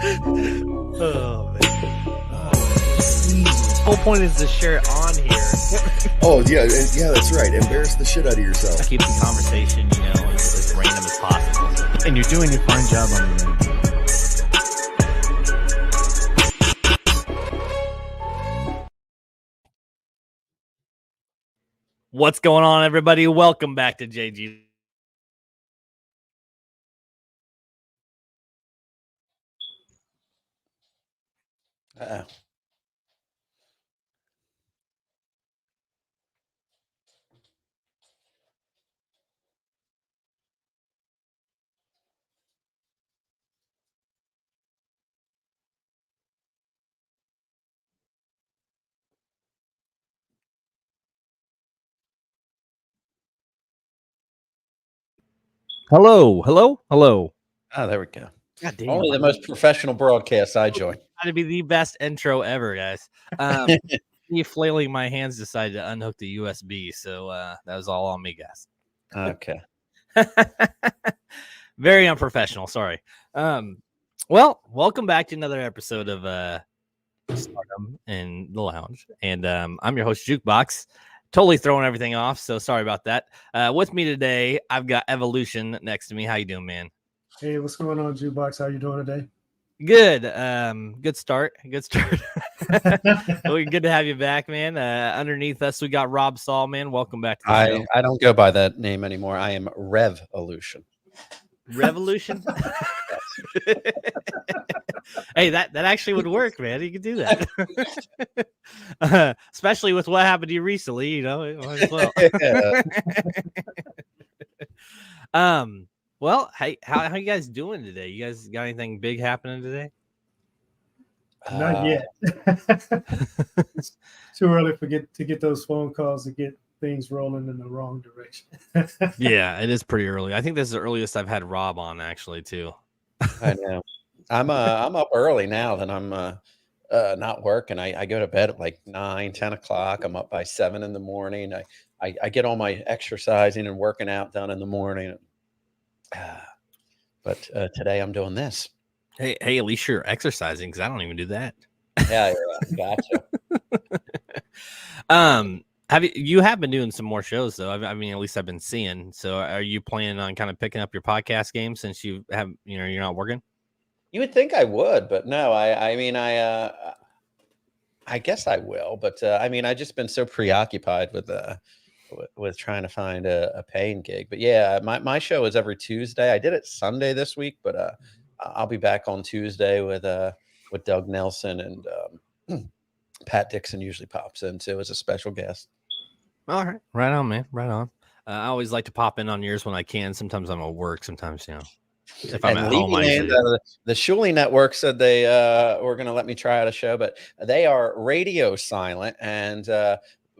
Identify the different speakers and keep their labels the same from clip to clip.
Speaker 1: Oh, man. The whole point is to share it on here.
Speaker 2: Oh, yeah, that's right. Embarrass the shit out of yourself.
Speaker 1: Keep the conversation, as random as possible.
Speaker 3: And you're doing a fine job on your end.
Speaker 1: What's going on, everybody? Welcome back to JG. Hello.
Speaker 4: Oh, there we go.
Speaker 1: God damn.
Speaker 4: Only the most professional broadcast I join.
Speaker 1: Trying to be the best intro ever, guys. Me flailing my hands decided to unhook the USB, so that was all on me, guys.
Speaker 4: Okay.
Speaker 1: Very unprofessional. Sorry. Well, welcome back to another episode of StarrDumB in the Lounge, and I'm your host, Jukebox. Totally throwing everything off, so sorry about that. With me today, I've got Ev.O.Lution next to me. How you doing, man?
Speaker 5: Hey, what's going on, Jukebox? How you doing today?
Speaker 1: Good. Good start. Good to have you back, man. Underneath us, we got Rob Saul, man. Welcome back to the show.
Speaker 4: I don't go by that name anymore. I am Ev.O.Lution.
Speaker 1: Revolution. Hey, that actually would work, man. You could do that. Especially with what happened to you recently, might as well. Well, hey, how you guys doing today? You guys got anything big happening today?
Speaker 5: Not yet. It's too early to get those phone calls to get things rolling in the wrong direction.
Speaker 1: Yeah, it is pretty early. I think this is the earliest I've had Rob on, actually, too.
Speaker 4: I know. I'm up early now that I'm not working. I go to bed at like 9, 10 o'clock. I'm up by 7 in the morning. I get all my exercising and working out done in the morning. But today I'm doing this.
Speaker 1: Hey, at least you're exercising, because I don't even do that.
Speaker 4: Yeah, gotcha.
Speaker 1: You have been doing some more shows though. I mean, at least I've been seeing. So, are you planning on kind of picking up your podcast game since you have, you're not working?
Speaker 4: You would think I would, but no. I guess I will, but I mean, I've just been so preoccupied with trying to find a paying gig. But yeah, my show is every Tuesday. I did it Sunday this week, but I'll be back on Tuesday with Doug Nelson, and Pat Dixon usually pops in too as a special guest.
Speaker 1: All right. Right on, man. Right on. I always like to pop in on yours when I can. Sometimes I'm at work. Sometimes, if I'm at home.
Speaker 4: The Shuley Network said they were going to let me try out a show, but they are radio silent, and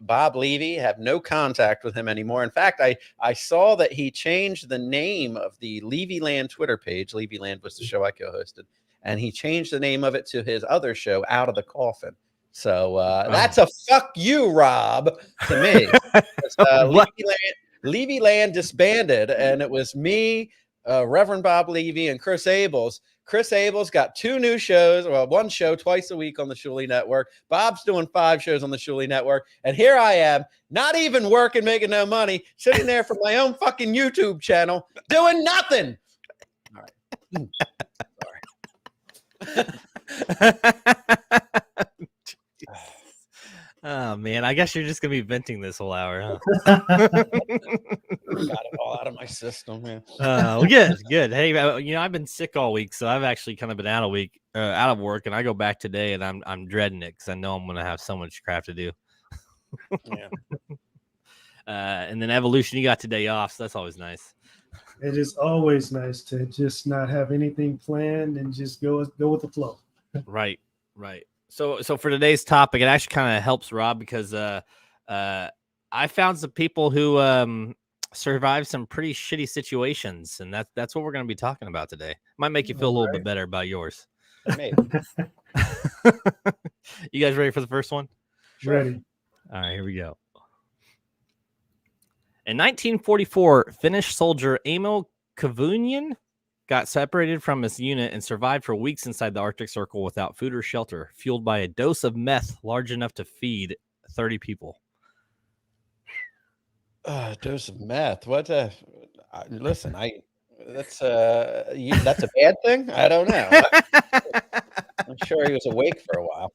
Speaker 4: Bob Levy, have no contact with him anymore. In fact, I saw that he changed the name of the Levyland Twitter page. Levyland was the show I co-hosted, and he changed the name of it to his other show, Out of the Coffin. So that's a fuck you, Rob, to me. Levyland disbanded, and it was me, Reverend Bob Levy, and Chris Abels. Chris Abels got 2 new shows, well, 1 show twice a week on the Shuley Network. Bob's doing 5 shows on the Shuley Network. And here I am, not even working, making no money, sitting there for my own fucking YouTube channel, doing nothing. All right.
Speaker 1: Sorry. Oh, man. I guess you're just going to be venting this whole hour, huh?
Speaker 4: Got it all out of my system, man.
Speaker 1: Well, good. Hey, I've been sick all week, so I've actually kind of been out of work, and I go back today, and I'm dreading it because I know I'm going to have so much crap to do.
Speaker 4: Yeah.
Speaker 1: And then Ev.O.Lution, you got today off, so that's always nice.
Speaker 5: It is always nice to just not have anything planned and just go with the flow.
Speaker 1: Right. So for today's topic, it actually kind of helps Rob because I found some people who survived some pretty shitty situations, and that's what we're going to be talking about today. Might make you feel a little bit better about yours.
Speaker 4: Maybe.
Speaker 1: You guys ready for the first one?
Speaker 5: Sure. Ready.
Speaker 1: All right, here we go. In 1944, Finnish soldier Ev.O.Lution got separated from his unit and survived for weeks inside the Arctic Circle without food or shelter, fueled by a dose of meth large enough to feed 30 people.
Speaker 4: Dose of meth. What? Listen, that's a bad thing. I don't know. I'm sure he was awake for a while.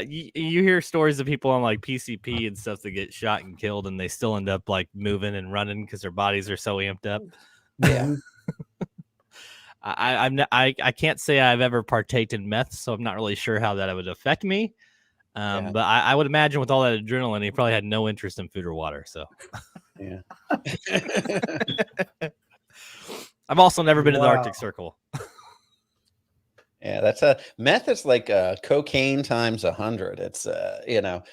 Speaker 1: You hear stories of people on like PCP and stuff that get shot and killed, and they still end up like moving and running because their bodies are so amped up.
Speaker 4: Yeah.
Speaker 1: I can't say I've ever partaked in meth, so I'm not really sure how that would affect me. But I would imagine with all that adrenaline, he probably had no interest in food or water. So,
Speaker 4: yeah.
Speaker 1: I've also never been to the Arctic Circle.
Speaker 4: Yeah, that's meth is like cocaine times 100. It's I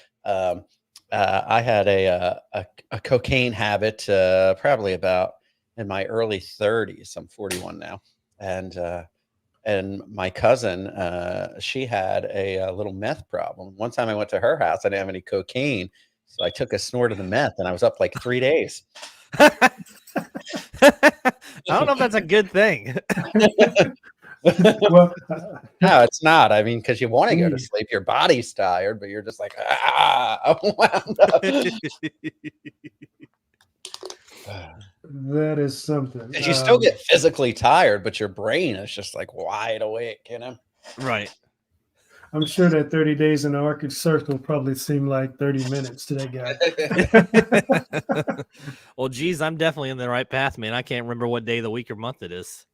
Speaker 4: had a cocaine habit probably about in my early 30s. I'm 41 now, and my cousin, she had a little meth problem. One time I went to her house, I didn't have any cocaine, so I took a snort of the meth, and I was up like 3 days.
Speaker 1: I don't know if that's a good thing.
Speaker 5: Well,
Speaker 4: No, it's not. I mean, because you want to go to sleep, your body's tired, but you're just like, I'm wound up.
Speaker 5: that is something.
Speaker 4: Because you still get physically tired, but your brain is just like wide awake, you know?
Speaker 1: Right.
Speaker 5: I'm sure that 30 days in the Arctic Circle probably seemed like 30 minutes to that guy.
Speaker 1: Well, geez, I'm definitely in the right path, man. I can't remember what day of the week or month it is.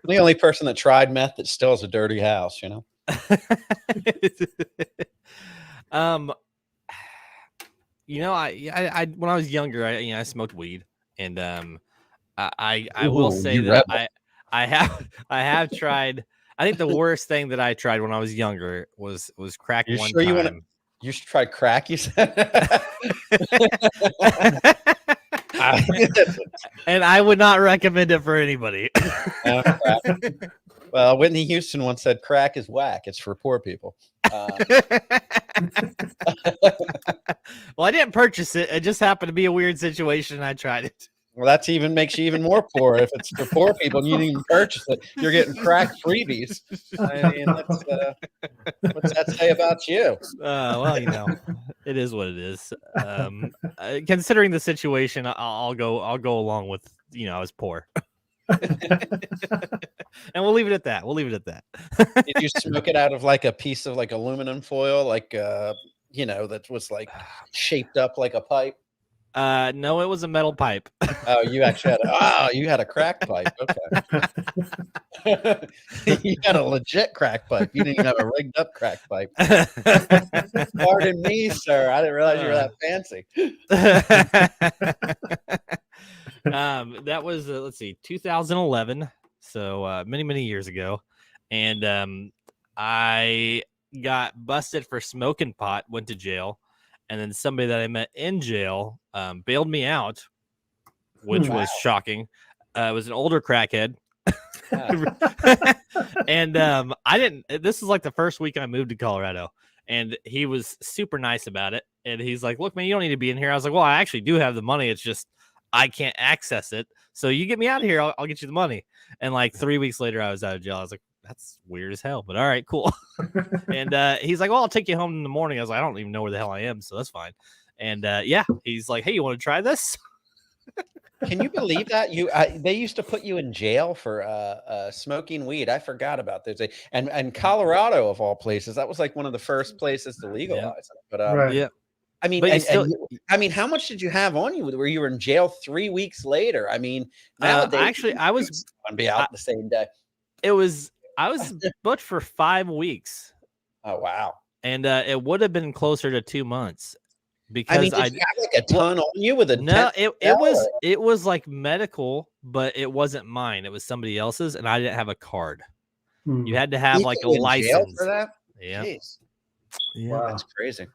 Speaker 4: The only person that tried meth that still has a dirty house, you know?
Speaker 1: I when I was younger, I smoked weed, and I will say that I have tried. I think the worst thing that I tried when I was younger was crack.
Speaker 4: You
Speaker 1: one
Speaker 4: sure
Speaker 1: time.
Speaker 4: you should try crack, you said?
Speaker 1: And I would not recommend it for anybody.
Speaker 4: Well, Whitney Houston once said crack is whack. It's for poor people.
Speaker 1: Well, I didn't purchase it. It just happened to be a weird situation, and I tried it.
Speaker 4: Well, that's even makes you even more poor if it's for poor people and you didn't even purchase it. You're getting crack freebies. I mean, what's that say about you?
Speaker 1: Well, it is what it is. Considering the situation, I'll go along with I was poor. And we'll leave it at that.
Speaker 4: Did you smoke it out of like a piece of like aluminum foil, like that was like shaped up like a pipe?
Speaker 1: No, it was a metal pipe.
Speaker 4: Oh, you actually had a crack pipe. Okay. You had a legit crack pipe. You didn't even have a rigged up crack pipe. Pardon me, sir. I didn't realize you were that
Speaker 1: fancy. That was let's see, 2011. So many years ago, and I got busted for smoking pot. Went to jail. And then somebody that I met in jail bailed me out, which was shocking. It was an older crackhead. And I didn't. This is like the first week I moved to Colorado, and he was super nice about it. And he's like, "Look, man, you don't need to be in here." I was like, "Well, I actually do have the money. It's just I can't access it. So you get me out of here, I'll get you the money." And like 3 weeks later, I was out of jail. I was like, "That's weird as hell," but all right, cool. And he's like, "Well, I'll take you home in the morning." I was like, "I don't even know where the hell I am, so that's fine." And he's like, "Hey, you want to try this?"
Speaker 4: Can you believe that they used to put you in jail for smoking weed? I forgot about this. And Colorado, of all places, that was like one of the first places to legalize it. But
Speaker 5: Right.
Speaker 1: Yeah.
Speaker 4: I mean, how much did you have on you? Where you were in jail 3 weeks later? I mean, nowadays,
Speaker 1: actually, I was
Speaker 4: to be out the same day.
Speaker 1: I was booked for 5 weeks.
Speaker 4: Oh wow!
Speaker 1: And it would have been closer to 2 months because
Speaker 4: I mean, did you have like a ton on you with a
Speaker 1: no. It was like medical, but it wasn't mine. It was somebody else's, and I didn't have a card. You had to have like a license
Speaker 4: for that.
Speaker 1: Yeah.
Speaker 4: Jeez.
Speaker 1: Yeah,
Speaker 5: Wow.
Speaker 4: That's crazy.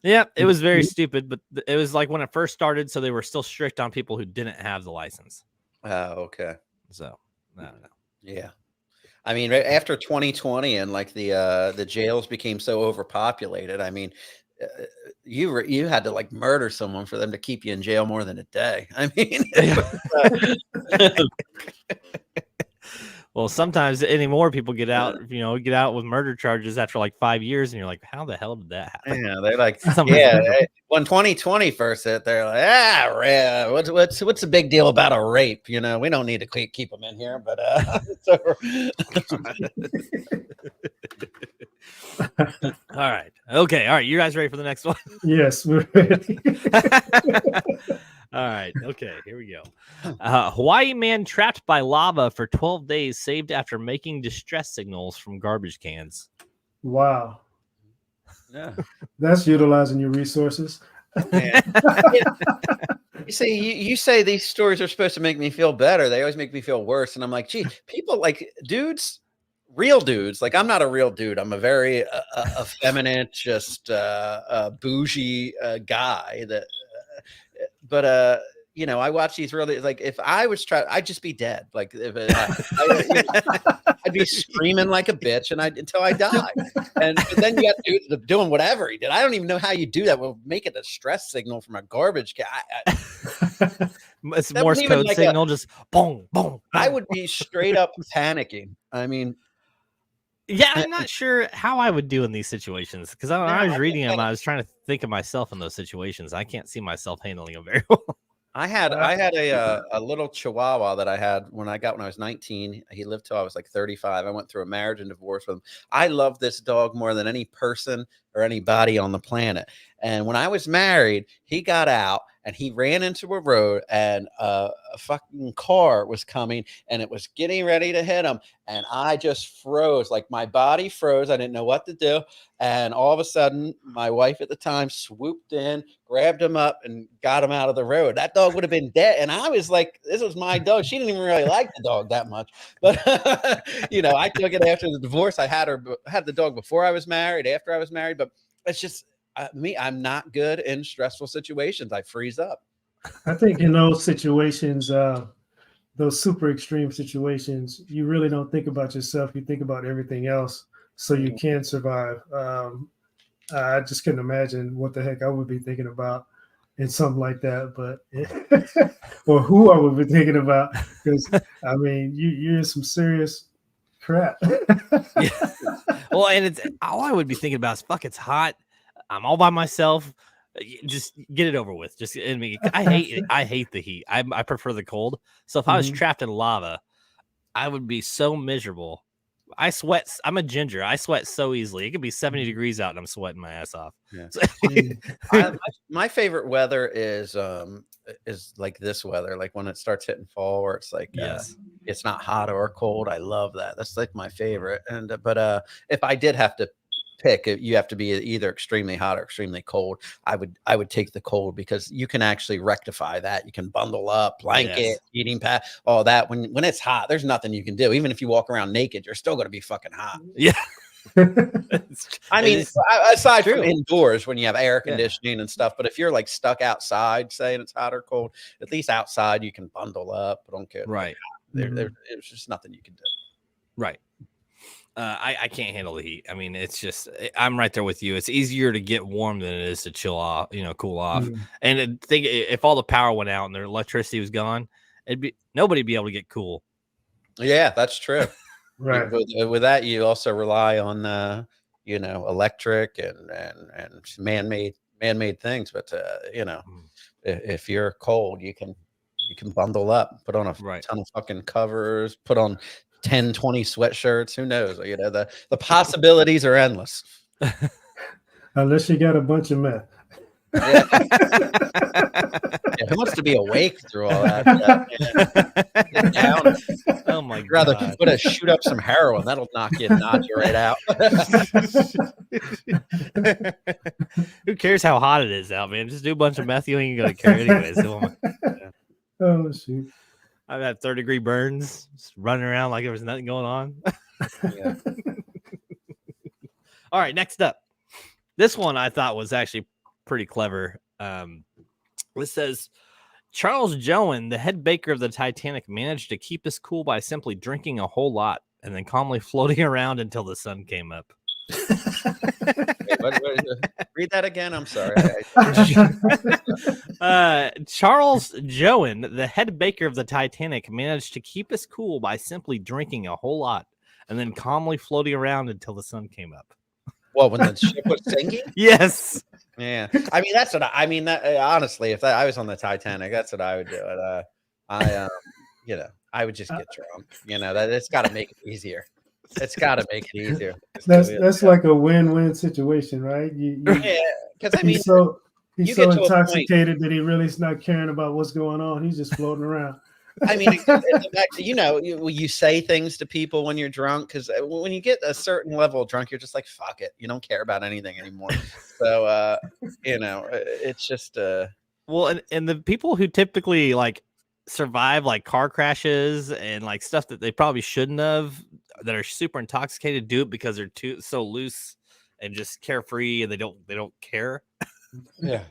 Speaker 1: Yeah, it was very stupid, but it was like when it first started, so they were still strict on people who didn't have the license.
Speaker 4: Oh, okay.
Speaker 1: So, I don't know.
Speaker 4: Yeah. I mean, after 2020 and like the jails became so overpopulated, I mean, you had to like murder someone for them to keep you in jail more than a day. I mean,
Speaker 1: Well, sometimes anymore people get out with murder charges after like 5 years, and you're like, how the hell did that happen?
Speaker 4: yeah, they're like,
Speaker 1: Somebody's
Speaker 4: when 2020 first hit, they're like, what's the big deal about a rape? You know, we don't need to keep them in here, but
Speaker 1: All right. Okay. All right. You guys ready for the next one?
Speaker 5: Yes, we're ready.
Speaker 1: All right. Okay. Here we go. Hawaii man trapped by lava for 12 days saved after making distress signals from garbage cans.
Speaker 5: Wow.
Speaker 4: yeah.
Speaker 5: That's utilizing your resources.
Speaker 4: You see, you say these stories are supposed to make me feel better. They always make me feel worse. And I'm like, gee, people like dudes, real dudes. Like, I'm not a real dude. I'm a very effeminate, just bougie guy that. But you know, I watch these really, like, if I was trying, I'd just be dead. Like, if I'd be screaming like a bitch until I die. But then you got dudes doing whatever he did. I don't even know how you do that. We'll make it a stress signal from a garbage can.
Speaker 1: It's Morse code like signal, just boom, boom.
Speaker 4: I would be straight up panicking. I mean,
Speaker 1: yeah, I'm not sure how I would do in these situations, because when I was reading them, I was trying to think of myself in those situations. I can't see myself handling them very well.
Speaker 4: I had a little Chihuahua that I had when I was 19. He lived till I was like 35. I went through a marriage and divorce with him. I love this dog more than any person or anybody on the planet. And when I was married, he got out and he ran into a road, and a fucking car was coming and it was getting ready to hit him. And I just froze, like my body froze. I didn't know what to do. And all of a sudden, my wife at the time swooped in, grabbed him up, and got him out of the road. That dog would have been dead. And I was like, this was my dog. She didn't even really like the dog that much. But, you know, I took it after the divorce. I had the dog before I was married, after I was married. But it's just me. I'm not good in stressful situations. I freeze up.
Speaker 5: I think in those situations, those super extreme situations, you really don't think about yourself. You think about everything else, so you can survive. I just couldn't imagine what the heck I would be thinking about in something like that, but or who I would be thinking about, because I mean, you're in some serious crap.
Speaker 1: Yeah. Well, and it's all I would be thinking about is, fuck, it's hot. I'm all by myself. Just get it over with. Just, I mean, I hate the heat. I prefer the cold. So if I was trapped in lava, I would be so miserable. I sweat. I'm a ginger. I sweat so easily. It could be 70 degrees out and I'm sweating my ass off.
Speaker 4: Yeah. My favorite weather is like this weather, like when it starts hitting fall, where it's like,
Speaker 1: yes,
Speaker 4: it's not hot or cold. I love that. That's like my favorite. And but if I did have to pick, you have to be either extremely hot or extremely cold. I would take the cold, because you can actually rectify that. You can bundle up, blanket, heating pad, all that. When it's hot, there's nothing you can do. Even if you walk around naked, you're still going to be fucking hot.
Speaker 1: Yeah.
Speaker 4: I mean, aside from indoors when you have air conditioning and stuff, but if you're like stuck outside, saying it's hot or cold, at least outside you can bundle up. Don't care.
Speaker 1: Right.
Speaker 4: There's just nothing you can do.
Speaker 1: Right. I can't handle the heat. I mean, it's just, I'm right there with you. It's easier to get warm than it is to chill off, cool off. And think if all the power went out and their electricity was gone, nobody'd be able to get cool.
Speaker 4: Yeah, that's true.
Speaker 5: Right.
Speaker 4: With that, you also rely on electric and man-made things. But if you're cold, you can bundle up, put on a ton of fucking covers, put on 10, 20 sweatshirts. Who knows? The possibilities are endless.
Speaker 5: Unless you got a bunch of meth.
Speaker 4: Yeah. Who wants to be awake through all that? Get down.
Speaker 1: Oh my god!
Speaker 4: Rather shoot up some heroin. That'll knock you right out.
Speaker 1: Who cares how hot it is out, man? Just do a bunch of meth. You ain't gonna care anyways.
Speaker 5: Oh shoot!
Speaker 1: I've had 3rd-degree burns, just running around like there was nothing going on.
Speaker 4: Yeah.
Speaker 1: All right, next up. This one I thought was actually pretty clever. It says, Charles Joen, the head baker of the Titanic, managed to keep his cool by simply drinking a whole lot and then calmly floating around until the sun came up.
Speaker 4: Wait, read that again. I'm sorry.
Speaker 1: Charles Joan, the head baker of the Titanic, managed to keep us cool by simply drinking a whole lot and then calmly floating around until the sun came up.
Speaker 4: Well, when the ship was sinking?
Speaker 1: Yes.
Speaker 4: Yeah. I mean, that's what I mean. That honestly, if I was on the Titanic, that's what I would do. You know, I would just get drunk. You know, that it's got to make it easier. It's got to make it easier.
Speaker 5: That's like a win-win situation, right?
Speaker 4: Yeah, because I mean,
Speaker 5: he's so
Speaker 4: you get to a point-
Speaker 5: intoxicated that he really is not caring about what's going on. He's just floating around.
Speaker 4: I mean, you know, you say things to people when you're drunk, because when you get a certain level of drunk, you're just like, fuck it. You don't care about anything anymore. So, you know, it's just.
Speaker 1: Well, and the people who typically like survive like car crashes and like stuff that they probably shouldn't have, that are super intoxicated, do it because they're so loose and just carefree, and they don't care.
Speaker 4: Yeah.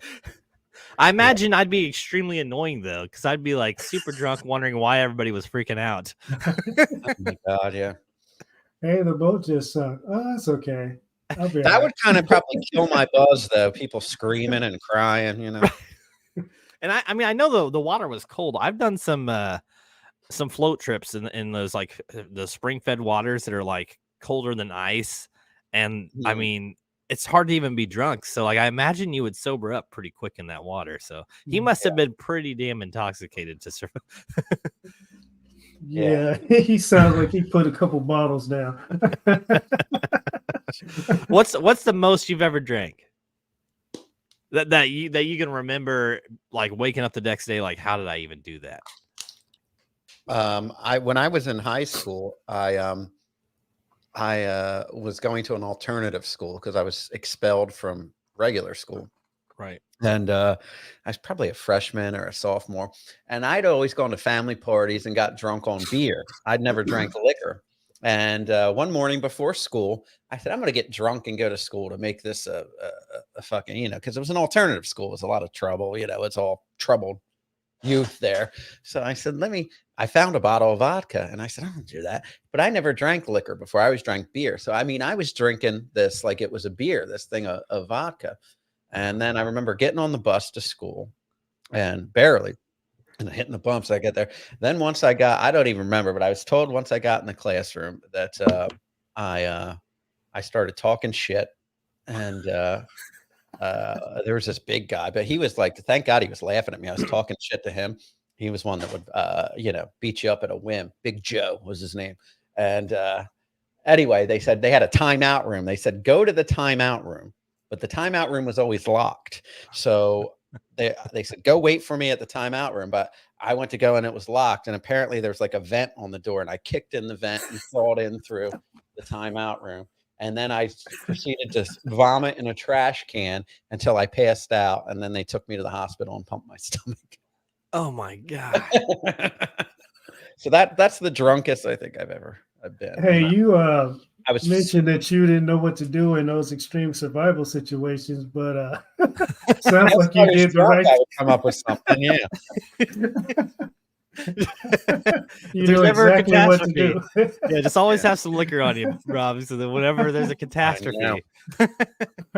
Speaker 1: I imagine I'd be extremely annoying though, because I'd be like super drunk, wondering why everybody was freaking out.
Speaker 4: Oh my God, yeah.
Speaker 5: Hey, the boat just sunk. Oh, that's okay.
Speaker 4: That would kind of probably kill my buzz, though. People screaming and crying, you know.
Speaker 1: And I mean, I know the water was cold. I've done some float trips in those like the spring fed waters that are like colder than ice, and I mean, it's hard to even be drunk. So like, I imagine you would sober up pretty quick in that water. So he must have been pretty damn intoxicated to survive.
Speaker 5: Yeah, he sounds like he put a couple bottles down.
Speaker 1: What's the most you've ever drank? That you can remember, like waking up the next day, like, how did I even do that?
Speaker 4: When I was in high school, I was going to an alternative school because I was expelled from regular school.
Speaker 1: Right.
Speaker 4: And I was probably a freshman or a sophomore. And I'd always gone to family parties and got drunk on beer. I'd never drank liquor. And one morning before school, I said, I'm going to get drunk and go to school to make this a fucking, you know, because it was an alternative school. It was a lot of trouble. You know, it's all troubled youth there. So I said, I found a bottle of vodka, and I said, I don't do that. But I never drank liquor before. I always drank beer. So, I mean, I was drinking this like it was a beer, this thing of vodka. And then I remember getting on the bus to school and barely and hitting the bumps. I get there. Then once I don't even remember, but I was told once I got in the classroom that I started talking shit. And there was this big guy, but he was like, thank God he was laughing at me. I was talking shit to him. He was one that would, you know, beat you up at a whim. Big Joe was his name. And anyway, they said they had a timeout room. They said, go to the timeout room. But the timeout room was always locked. So they said, go wait for me at the timeout room. But I went to go and it was locked. And apparently there's like a vent on the door. And I kicked in the vent and crawled in through the timeout room. And then I proceeded to vomit in a trash can until I passed out. And then they took me to the hospital and pumped my stomach.
Speaker 1: Oh my God.
Speaker 4: So that's the drunkest I think I've been.
Speaker 5: Hey,
Speaker 4: I was
Speaker 5: mentioned that you didn't know what to do in those extreme survival situations, but sounds like you did the right.
Speaker 4: I would come up with something, yeah.
Speaker 5: You know exactly what to do.
Speaker 1: Yeah, just always have some liquor on you, Rob, so that whenever there's a catastrophe.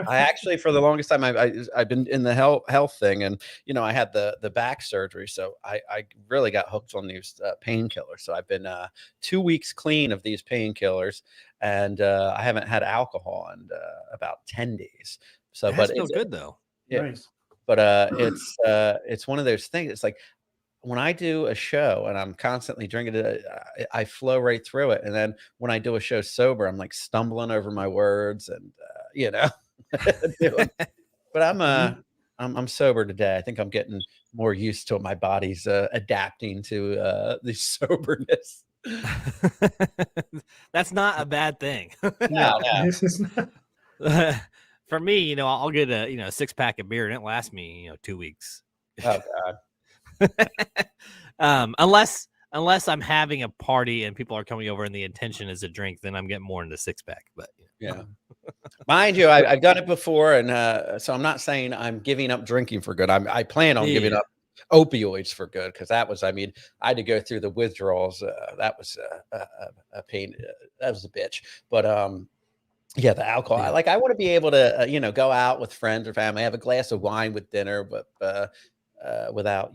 Speaker 4: I actually, for the longest time, I've been in the health thing, and you know, I had the back surgery, so I really got hooked on these painkillers. So I've been 2 weeks clean of these painkillers, and I haven't had alcohol in about 10 days. So,
Speaker 1: That's
Speaker 4: but
Speaker 1: still
Speaker 4: it's
Speaker 1: good though.
Speaker 4: Yeah,
Speaker 5: Nice.
Speaker 4: But it's one of those things. It's like when I do a show and I'm constantly drinking it, I flow right through it. And then when I do a show sober, I'm like stumbling over my words and, you know, but I'm sober today. I think I'm getting more used to it. My body's adapting to the soberness.
Speaker 1: That's not a bad thing.
Speaker 4: No.
Speaker 5: This is not.
Speaker 1: For me, you know, I'll get a 6-pack of beer and it lasts me, 2 weeks.
Speaker 4: Oh God.
Speaker 1: Unless I'm having a party and people are coming over and the intention is a drink, then I'm getting more into 6-pack. But
Speaker 4: yeah, mind you, I've done it before, and so I'm not saying I'm giving up drinking for good. I plan on giving up opioids for good, because that was, I mean, I had to go through the withdrawals. That was a pain. That was a bitch. But Yeah, the alcohol.
Speaker 1: Yeah.
Speaker 4: I want to be able to, go out with friends or family, have a glass of wine with dinner, but without,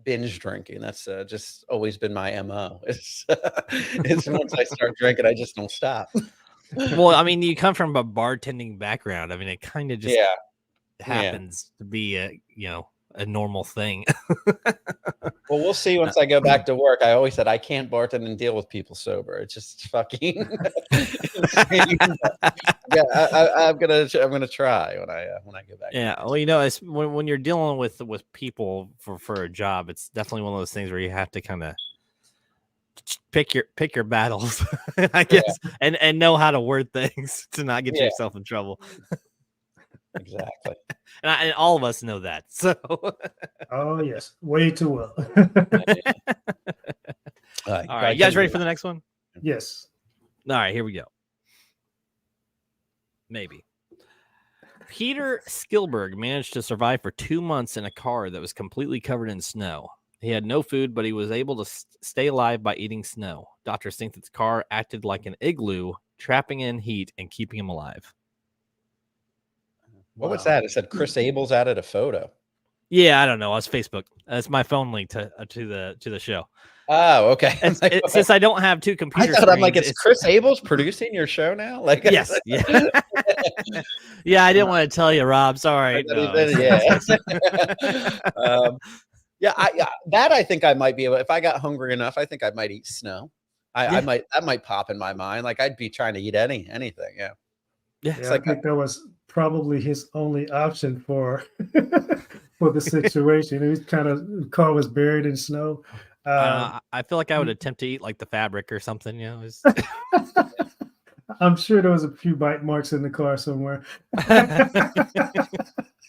Speaker 4: binge drinking. That's just always been my MO. It's once I start drinking, I just don't stop.
Speaker 1: Well, I mean, you come from a bartending background. I mean, it kind of just
Speaker 4: Yeah, yeah.
Speaker 1: happens to be a normal thing.
Speaker 4: Well, we'll see once I go back to work. I always said I can't bartend and deal with people sober. It's just fucking insane. Yeah, I'm gonna try when I go back.
Speaker 1: Yeah, well, it's when you're dealing with people for a job, it's definitely one of those things where you have to kind of pick your battles, I guess, and know how to word things to not get yourself in trouble.
Speaker 4: Exactly.
Speaker 1: And all of us know that. So,
Speaker 5: Oh yes, way too well.
Speaker 1: All right, you guys ready for the next one?
Speaker 5: Yes.
Speaker 1: All right, here we go. Maybe. Peter Skilberg managed to survive for 2 months in a car that was completely covered in snow. He had no food, but he was able to stay alive by eating snow. Doctors think that the car acted like an igloo, trapping in heat and keeping him alive.
Speaker 4: What was that? It said Chris Abel's added a photo.
Speaker 1: Yeah, I don't know. It's Facebook. It's my phone link to the show.
Speaker 4: Oh, okay.
Speaker 1: Since I don't have two computers,
Speaker 4: I'm like, it's Chris Abel's producing your show now? Like,
Speaker 1: yes, yeah, yeah. I didn't want to tell you, Rob. Sorry.
Speaker 4: That I think I might be able. If I got hungry enough, I think I might eat snow. That might pop in my mind. Like I'd be trying to eat anything. Yeah.
Speaker 5: Yeah, I think that was probably his only option for the situation. He was the car was buried in snow.
Speaker 1: I feel like I would attempt to eat like the fabric or something.
Speaker 5: I'm sure there was a few bite marks in the car somewhere.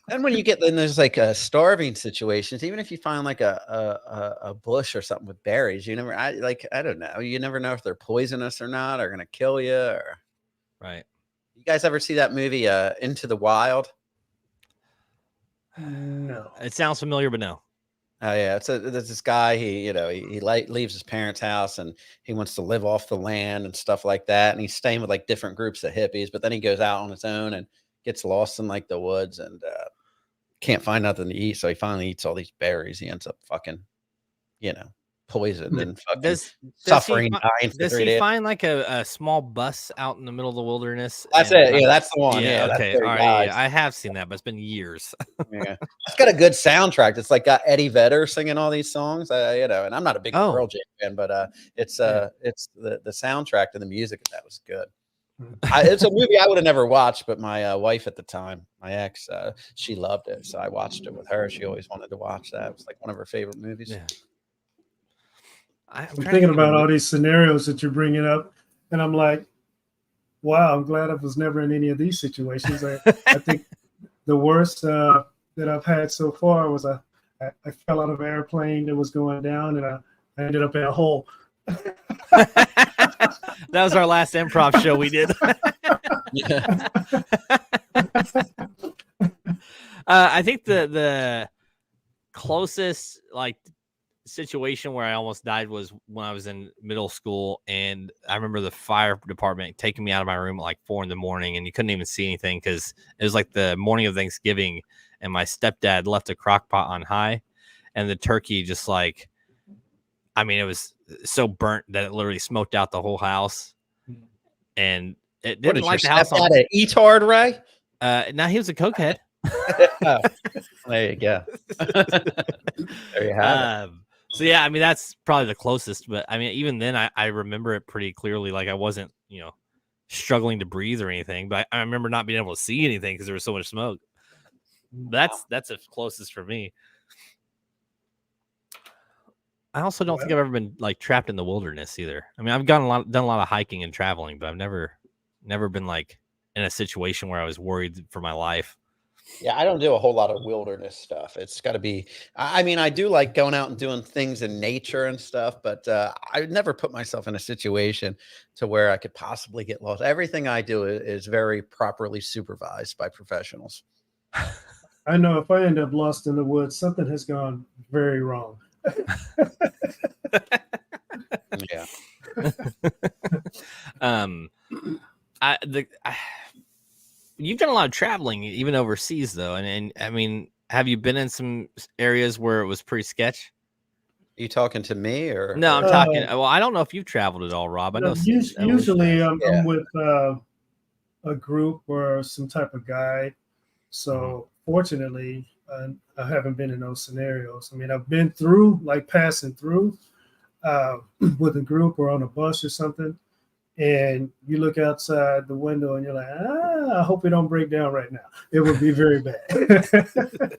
Speaker 4: And when you get in those like starving situations, even if you find like a bush or something with berries, I don't know. You never know if they're poisonous or not, or gonna kill you. Or
Speaker 1: right.
Speaker 4: You guys ever see that movie Into the Wild?
Speaker 5: No.
Speaker 1: It sounds familiar, but no.
Speaker 4: Oh yeah, there's this guy. He leaves his parents' house and he wants to live off the land and stuff like that. And he's staying with like different groups of hippies, but then he goes out on his own and gets lost in like the woods and can't find nothing to eat. So he finally eats all these berries. He ends up fucking, poisoned and fucking suffering, dying.
Speaker 1: Does he find like a small bus out in the middle of the wilderness?
Speaker 4: That's it. Yeah, that's the one. Yeah.
Speaker 1: Okay. All right. Yeah, I have seen that, but it's been years.
Speaker 4: Yeah. It's got a good soundtrack. It's like got Eddie Vedder singing all these songs. And I'm not a big Pearl Jam fan, but it's the soundtrack and the music of that was good. It's a movie I would have never watched, but my wife at the time, my ex, she loved it, so I watched it with her. She always wanted to watch that. It was like one of her favorite movies.
Speaker 1: Yeah.
Speaker 5: I'm thinking about all these scenarios that you're bringing up, and I'm like, wow, I'm glad I was never in any of these situations. I think the worst that I've had so far was I fell out of an airplane that was going down, and I ended up in a hole.
Speaker 1: That was our last improv show we did. I think the closest situation where I almost died was when I was in middle school, and I remember the fire department taking me out of my room at like 4 a.m, and you couldn't even see anything because it was like the morning of Thanksgiving, and my stepdad left a crock pot on high, and the turkey just it was so burnt that it literally smoked out the whole house, and it didn't like the house.
Speaker 4: What an etard, Ray?
Speaker 1: Now he was a cokehead.
Speaker 4: Oh, there you go. There you have it.
Speaker 1: So yeah, that's probably the closest, but even then I remember it pretty clearly. Like I wasn't, struggling to breathe or anything, but I remember not being able to see anything because there was so much smoke. That's the closest for me. I also don't think I've ever been trapped in the wilderness either. I've done a lot of hiking and traveling, but I've never been in a situation where I was worried for my life.
Speaker 4: Yeah, I don't do a whole lot of wilderness stuff. It's got to be, I do like going out and doing things in nature and stuff, but I would never put myself in a situation to where I could possibly get lost. Everything I do is very properly supervised by professionals.
Speaker 5: I know if I end up lost in the woods, something has gone very wrong.
Speaker 4: Yeah.
Speaker 1: you've done a lot of traveling, even overseas, though, and I mean, have you been in some areas where it was pretty sketch?
Speaker 4: You talking to me or
Speaker 1: No, I'm
Speaker 4: or-
Speaker 1: talking. Well, I don't know if you've traveled at all, Rob. I know
Speaker 5: Usually,
Speaker 1: Evolution
Speaker 4: Yeah.
Speaker 5: I'm with a group or some type of guide. So fortunately, I haven't been in those scenarios. I mean, I've been through, like passing through with a group or on a bus or something, and you look outside the window and you're like, I hope it don't break down right now. It would be very bad.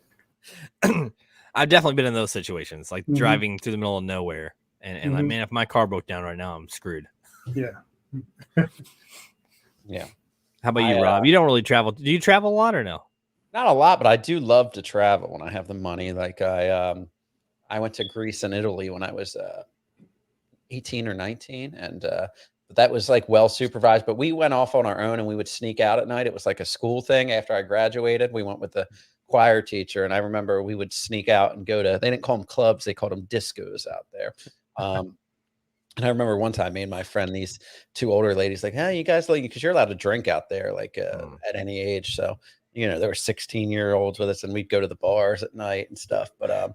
Speaker 1: I've definitely been in those situations, like
Speaker 5: Mhm.
Speaker 1: driving through the middle of nowhere, and like,
Speaker 5: Mhm.
Speaker 1: man, if my car broke down right now, I'm screwed.
Speaker 5: Yeah.
Speaker 4: Yeah.
Speaker 1: How about you, Rob? You don't really travel. Do you travel a lot or no?
Speaker 4: Not a lot, but I do love to travel when I have the money. Like I went to Greece and Italy when I was 18 or 19, and that was like well supervised. But we went off on our own, and we would sneak out at night. It was like a school thing. After I graduated, we went with the choir teacher, and I remember we would sneak out and go to. They didn't call them clubs; they called them discos out there. And I remember one time, me and my friend, these two older ladies, like, "Hey, you guys, like, because you're allowed to drink out there, like at any age." So, there were 16-year-olds with us, and we'd go to the bars at night and stuff. But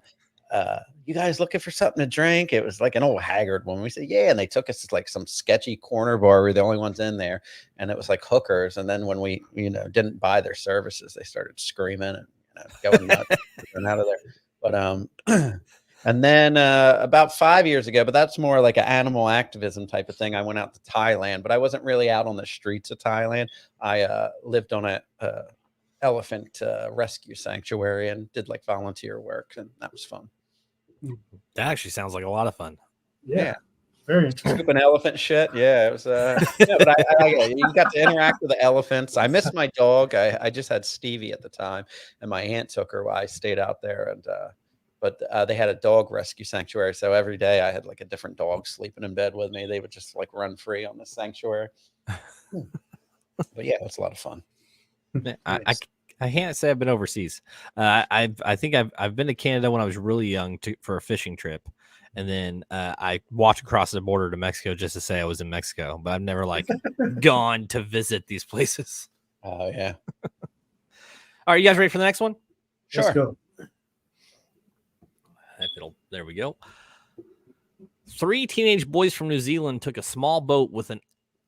Speaker 4: you guys looking for something to drink? It was like an old haggard woman. We said, "Yeah," and they took us to like some sketchy corner bar. We were the only ones in there, and it was like hookers. And then when we, didn't buy their services, they started screaming and going nuts, and out of there. But and then about 5 years ago, but that's more like an animal activism type of thing. I went out to Thailand, but I wasn't really out on the streets of Thailand. I lived on a elephant rescue sanctuary and did like volunteer work, and that was fun.
Speaker 1: That actually sounds like a lot of fun.
Speaker 5: Yeah. Very interesting.
Speaker 4: Scooping elephant shit. Yeah, it was. Yeah, but you got to interact with the elephants. I missed my dog. I just had Stevie at the time, and my aunt took her while I stayed out there. And but they had a dog rescue sanctuary, so every day I had like a different dog sleeping in bed with me. They would just like run free on the sanctuary. But yeah, it's a lot of fun.
Speaker 1: I can't say I've been overseas. I think I've been to Canada when I was really young for a fishing trip, and then I walked across the border to Mexico just to say I was in Mexico. But I've never like gone to visit these places.
Speaker 4: Oh yeah.
Speaker 1: All right, you guys ready for the next one?
Speaker 4: Sure.
Speaker 5: Let's go.
Speaker 1: There we go. 3 teenage boys from New Zealand took a small boat with an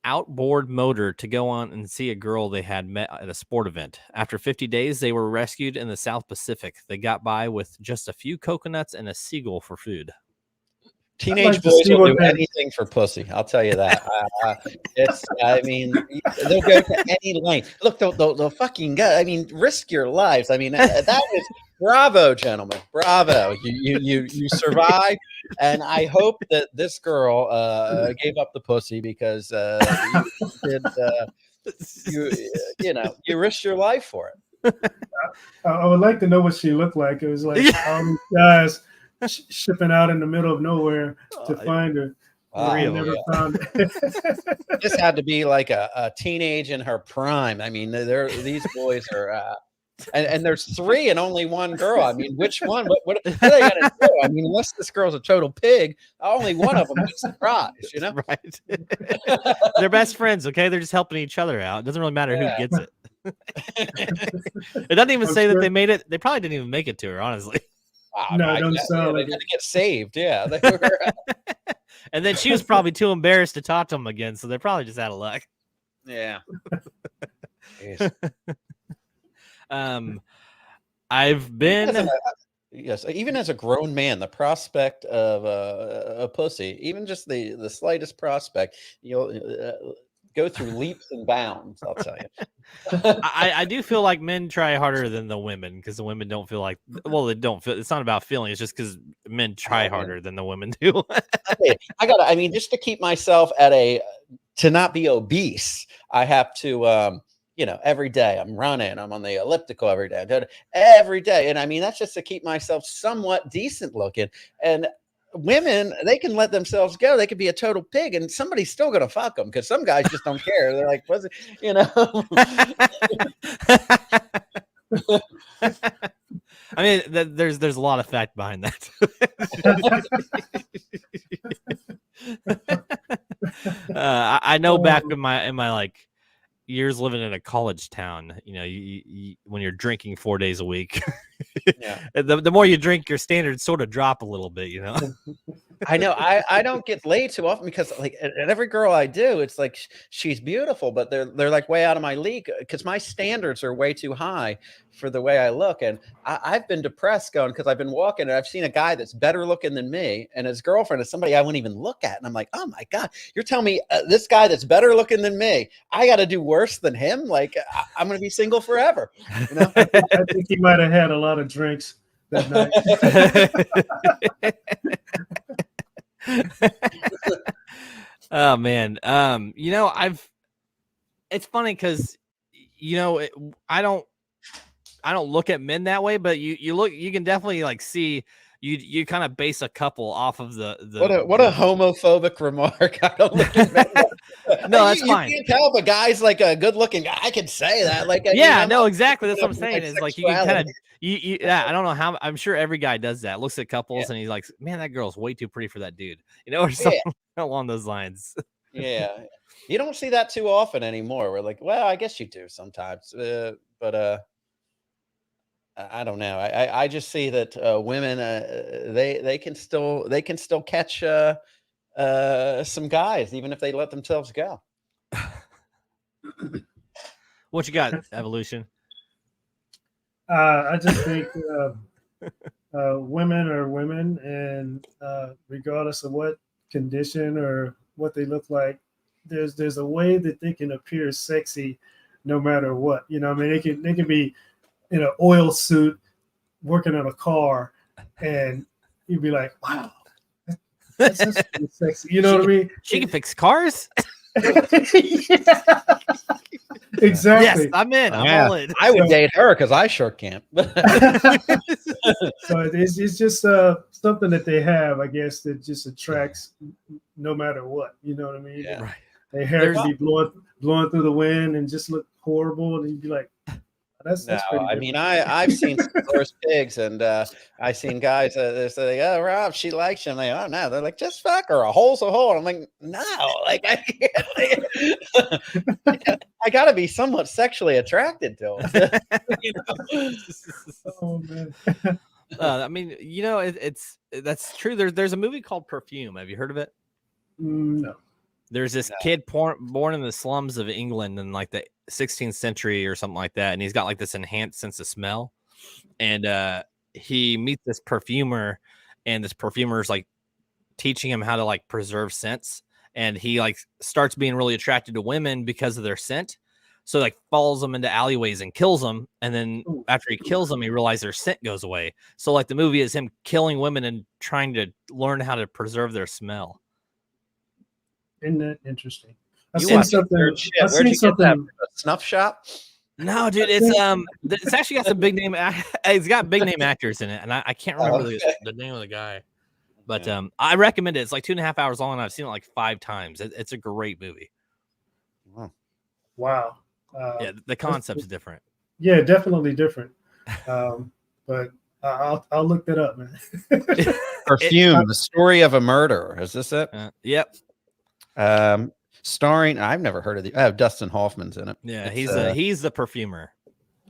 Speaker 1: outboard motor to go on and see a girl they had met at a sport event. After 50 days, they were rescued in the South Pacific. They got by with just a few coconuts and a seagull for food.
Speaker 4: Teenage boys will do anything for pussy. I'll tell you that. I mean, they'll go to any length. Look, they'll fucking go. I mean, risk your lives. I mean, that is bravo, gentlemen. Bravo. You survived. And I hope that this girl gave up the pussy because you risked your life for it.
Speaker 5: I would like to know what she looked like. It was like all these guys shipping out in the middle of nowhere to find her. I never found it.
Speaker 4: This had to be like a teenage in her prime. I mean, these boys are, and there's 3 and only 1 girl. I mean, which one? What are they gonna do? I mean, unless this girl's a total pig, only one of them gets the prize.
Speaker 1: Right? They're best friends. Okay, they're just helping each other out. It doesn't really matter who gets it. It doesn't even say that they made it. They probably didn't even make it to her, honestly.
Speaker 5: No, it doesn't sound like
Speaker 4: they had to get saved. Yeah, they were.
Speaker 1: And then she was probably too embarrassed to talk to him again, so they're probably just out of luck.
Speaker 4: Yeah.
Speaker 1: I've been
Speaker 4: even as a grown man, the prospect of a pussy, even just the slightest prospect, you'll go through leaps and bounds. I'll tell you.
Speaker 1: I do feel like men try harder than the women because the women don't feel like. Well, they don't feel. It's not about feeling. It's just because men try harder than the women do.
Speaker 4: I mean, just to keep myself to not be obese, I have to. Every day I'm running, I'm on the elliptical every day. And I mean, that's just to keep myself somewhat decent looking. And women, they can let themselves go. They could be a total pig and somebody's still going to fuck them because some guys just don't care. They're like, what's it,
Speaker 1: I mean, there's a lot of fact behind that. I know back in my like years living in a college town, you know, you when you're drinking 4 days a week,
Speaker 4: Yeah.
Speaker 1: the more you drink, your standards sort of drop a little bit, you know.
Speaker 4: I know. I don't get laid too often because like and every girl I do, it's like she's beautiful, but they're like way out of my league because my standards are way too high for the way I look. And I've been depressed going because I've been walking and I've seen a guy that's better looking than me, and his girlfriend is somebody I wouldn't even look at. And I'm like, oh my God, you're telling me this guy that's better looking than me, I got to do worse than him? Like I'm going to be single forever. You know?
Speaker 5: I think he might have had a lot of drinks that night.
Speaker 1: Oh man, you know, it's funny because you know I don't look at men that way, but you can definitely like see you kind of base a couple off of the
Speaker 4: What a homophobic remark. I don't look at men.
Speaker 1: No, that's fine.
Speaker 4: You can't tell if a guy's like a good looking guy. I can say that. Like,
Speaker 1: yeah,
Speaker 4: you know,
Speaker 1: no, exactly. That's what I'm saying. Is like you can kind of
Speaker 4: sexuality.
Speaker 1: yeah. I don't know how. I'm sure every guy does that. Looks at couples and he's like, man, that girl's way too pretty for that dude. You know, or something along those lines.
Speaker 4: Yeah, you don't see that too often anymore. We're like, well, I guess you do sometimes, but I don't know. I just see that women they can still catch some guys even if they let themselves go.
Speaker 1: What you got, Evolution?
Speaker 5: I just think women are women, and regardless of what condition or what they look like, there's a way that they can appear sexy no matter what. You know, I mean, they can be in an oil suit working on a car, and you'd be like, wow, that's really sexy. You know what I mean?
Speaker 1: She can fix cars.
Speaker 5: Exactly.
Speaker 1: Yes, I'm in. I'm all in.
Speaker 4: I would date her because I sure can't.
Speaker 5: So it's just something that they have, I guess, that just attracts no matter what. You know what I mean?
Speaker 4: Yeah.
Speaker 1: Right.
Speaker 5: Their hair can be blowing through the wind and just look horrible, and you'd be like, that's
Speaker 4: No,
Speaker 5: pretty
Speaker 4: I
Speaker 5: good.
Speaker 4: mean, I've seen some first pigs, and I've seen guys they say, "Oh, Rob, she likes you." I'm like, "Oh no," they're like, "Just fuck her. A hole's a hole." I'm like, "No, like I can't. I got to be somewhat sexually attracted to him." You know?
Speaker 5: Oh man.
Speaker 1: I mean, you know, that's true. There's a movie called Perfume. Have you heard of it?
Speaker 5: No.
Speaker 1: There's this kid born in the slums of England in like the 16th century or something like that, and he's got like this enhanced sense of smell. And he meets this perfumer, and this perfumer is like teaching him how to like preserve scents, and he like starts being really attracted to women because of their scent. So like follows them into alleyways and kills them, and then after he kills them, he realizes their scent goes away. So like the movie is him killing women and trying to learn how to preserve their smell.
Speaker 5: Isn't that interesting? I've
Speaker 4: You
Speaker 5: seen
Speaker 4: watch
Speaker 5: something.
Speaker 4: weird shit.
Speaker 5: I've
Speaker 4: Where'd
Speaker 5: seen
Speaker 4: you get that?
Speaker 5: something.
Speaker 4: A snuff shop?
Speaker 1: No, dude, it's actually got some big name. It's got big name actors in it, and I can't remember the name of the guy. But I recommend it. It's like 2.5 hours long, and I've seen it like 5 times. It's a great movie.
Speaker 5: Wow.
Speaker 1: Yeah, the concept's different.
Speaker 5: Yeah, definitely different. But I'll look that up, man.
Speaker 4: Perfume: The Story of a Murder. Is this it?
Speaker 1: Yep.
Speaker 4: Starring, I've never heard of the. Dustin Hoffman's in it.
Speaker 1: Yeah,
Speaker 4: It's,
Speaker 1: he's the perfumer.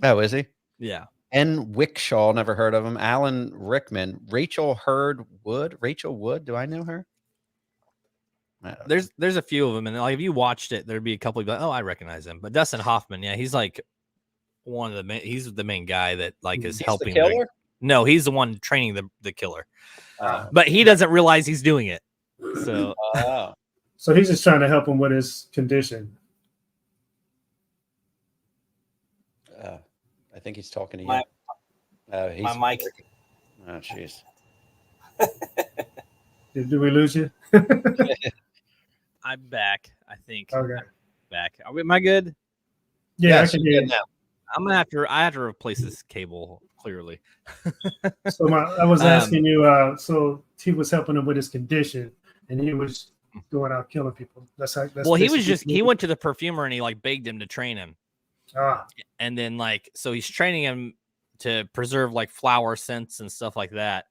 Speaker 4: Oh, is he?
Speaker 1: Yeah.
Speaker 4: N. Wickshaw, never heard of him. Alan Rickman, Rachel Wood. Do I know her?
Speaker 1: There's a few of them, and like if you watched it, there'd be a couple of like, oh, I recognize him. But Dustin Hoffman, yeah, he's like one of the main. He's the main guy that like is helping.
Speaker 4: The killer?
Speaker 1: No, he's the one training the killer. But he doesn't realize he's doing it. So.
Speaker 5: So he's just trying to help him with his condition.
Speaker 4: I think he's talking to you.
Speaker 1: My mic.
Speaker 4: Oh, jeez.
Speaker 5: Did we lose you?
Speaker 1: I'm back. I think.
Speaker 5: Okay.
Speaker 1: I'm back. Am I good?
Speaker 5: Yeah, I can hear you
Speaker 4: now.
Speaker 1: I'm gonna have to replace this cable clearly.
Speaker 5: So I was asking you. So he was helping him with his condition, and he was going out killing people.
Speaker 1: He went to the perfumer and he like begged him to train him. And then like so he's training him to preserve like flower scents and stuff like that.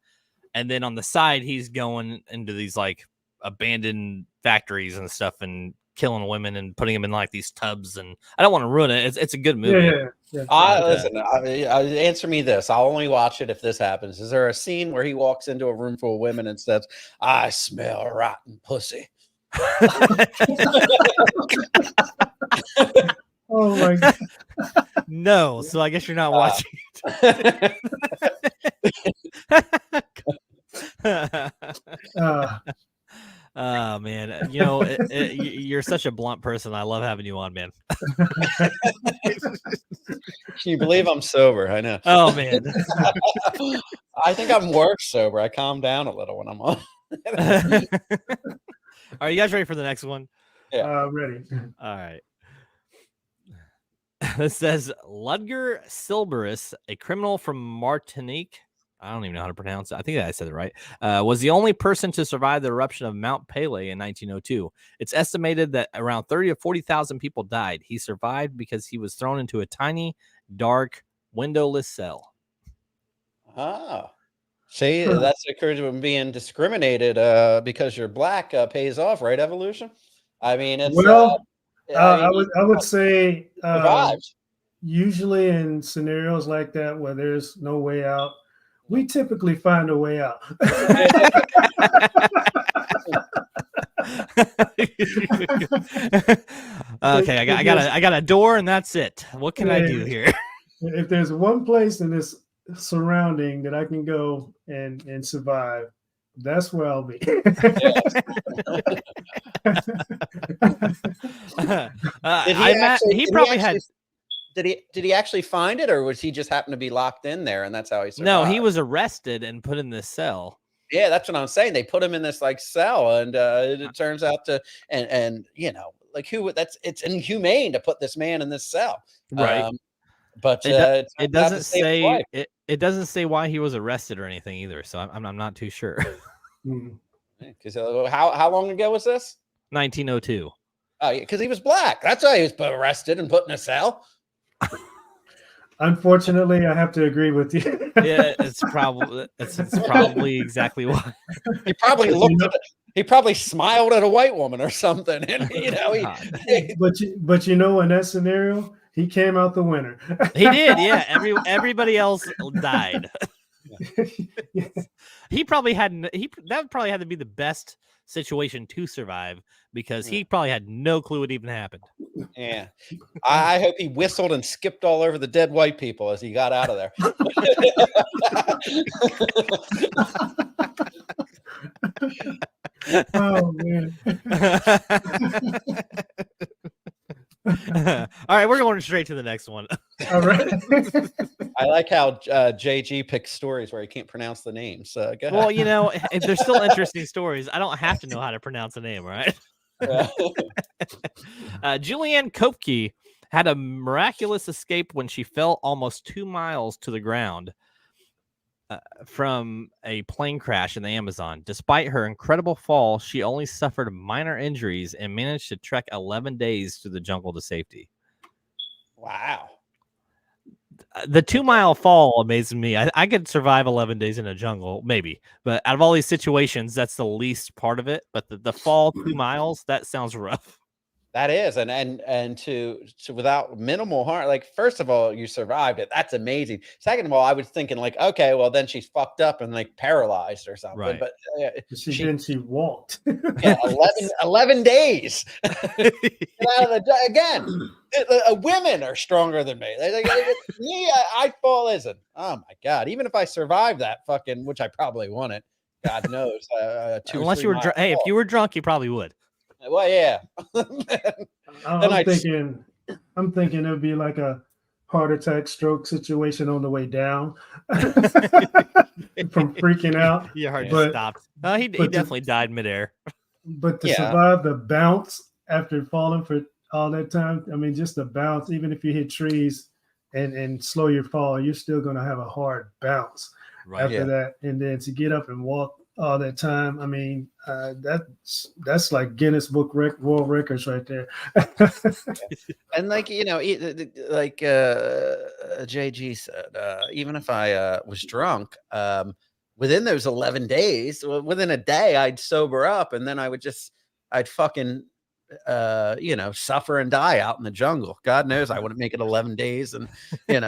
Speaker 1: And then on the side he's going into these like abandoned factories and stuff and killing women and putting them in like these tubs. And I don't want to ruin it. It's a good movie.
Speaker 4: Listen, answer me this. I'll only watch it if this happens. Is there a scene where he walks into a room full of women and says, "I smell rotten pussy"?
Speaker 5: Oh my God.
Speaker 1: No, so I guess you're not watching it. Oh man, you're such a blunt person. I love having you on, man.
Speaker 4: Can you believe I'm sober? I know.
Speaker 1: Oh man.
Speaker 4: I think I'm worse sober. I calm down a little when I'm on.
Speaker 1: Are you guys ready for the next one?
Speaker 4: Yeah.
Speaker 5: Ready.
Speaker 1: All right. This says Ludger Silberus, a criminal from Martinique. I don't even know how to pronounce it. I think I said it right. Was the only person to survive the eruption of Mount Pelée in 1902. It's estimated that around 30 to 40,000 people died. He survived because he was thrown into a tiny, dark, windowless cell.
Speaker 4: Oh. See, that's the courage of being discriminated because you're black pays off, right? Evolution. I mean, it's
Speaker 5: I would say
Speaker 4: survived.
Speaker 5: Usually in scenarios like that where there's no way out, we typically find a way out.
Speaker 1: Okay, I got a door and that's it. What can I do here?
Speaker 5: If there's one place in this surrounding that I can go and survive, that's where I'll be.
Speaker 4: Did he actually find it, or was he just happened to be locked in there and that's how he survived?
Speaker 1: No, he was arrested and put in this cell.
Speaker 4: Yeah, that's what I'm saying. They put him in this like cell, and it turns out to and like it's inhumane to put this man in this cell,
Speaker 1: right?
Speaker 4: But
Speaker 1: it doesn't say it doesn't say why he was arrested or anything either. So I'm not too sure.
Speaker 4: Because how long ago was this?
Speaker 1: 1902.
Speaker 4: Oh, yeah, because he was black. That's why he was arrested and put in a cell.
Speaker 5: Unfortunately, I have to agree with you.
Speaker 1: Yeah, it's probably exactly why.
Speaker 4: He probably he probably smiled at a white woman or something, and
Speaker 5: but in that scenario, he came out the winner.
Speaker 1: He did, yeah. Everybody else died. That probably had to be the best situation to survive because he probably had no clue what even happened.
Speaker 4: Yeah, I hope he whistled and skipped all over the dead white people as he got out of there.
Speaker 5: Oh man.
Speaker 1: All right, we're going straight to the next one.
Speaker 5: All right.
Speaker 4: I like how JG picks stories where he can't pronounce the names. Go ahead.
Speaker 1: Well, if they're still interesting stories, I don't have to know how to pronounce a name, right? Julianne Kopke had a miraculous escape when she fell almost 2 miles to the ground from a plane crash in the Amazon. Despite her incredible fall, she only suffered minor injuries and managed to trek 11 days through the jungle to safety.
Speaker 4: Wow.
Speaker 1: The 2 mile fall amazes me. I could survive 11 days in a jungle, maybe. But out of all these situations, that's the least part of it. But the fall 2 miles, that sounds rough.
Speaker 4: That is, and to without minimal harm. Like, first of all, you survived it. That's amazing. Second of all, I was thinking like, okay, well then she's fucked up and like paralyzed or something.
Speaker 1: Right.
Speaker 4: But
Speaker 5: she walked.
Speaker 4: Yeah, 11 days. Get out of again. Women are stronger than me. Me, I fall. Listen, oh my god. Even if I survived that fucking, which I probably wouldn't. God knows.
Speaker 1: Unless you were drunk. Hey, if you were drunk, you probably would.
Speaker 4: Well, yeah.
Speaker 5: I'm thinking it would be like a heart attack, stroke situation on the way down from freaking out.
Speaker 1: Your heart just stopped. He definitely died midair.
Speaker 5: But to survive the bounce after falling for all that time, I mean, just the bounce, even if you hit trees and slow your fall, you're still going to have a hard bounce after that. And then to get up and walk all that time, I mean, that's like Guinness Book World Records right there.
Speaker 4: And like like JG said, even if I was drunk, within those 11 days, within a day, I'd sober up, and then I'd fucking suffer and die out in the jungle. God knows I wouldn't make it 11 days, and
Speaker 1: you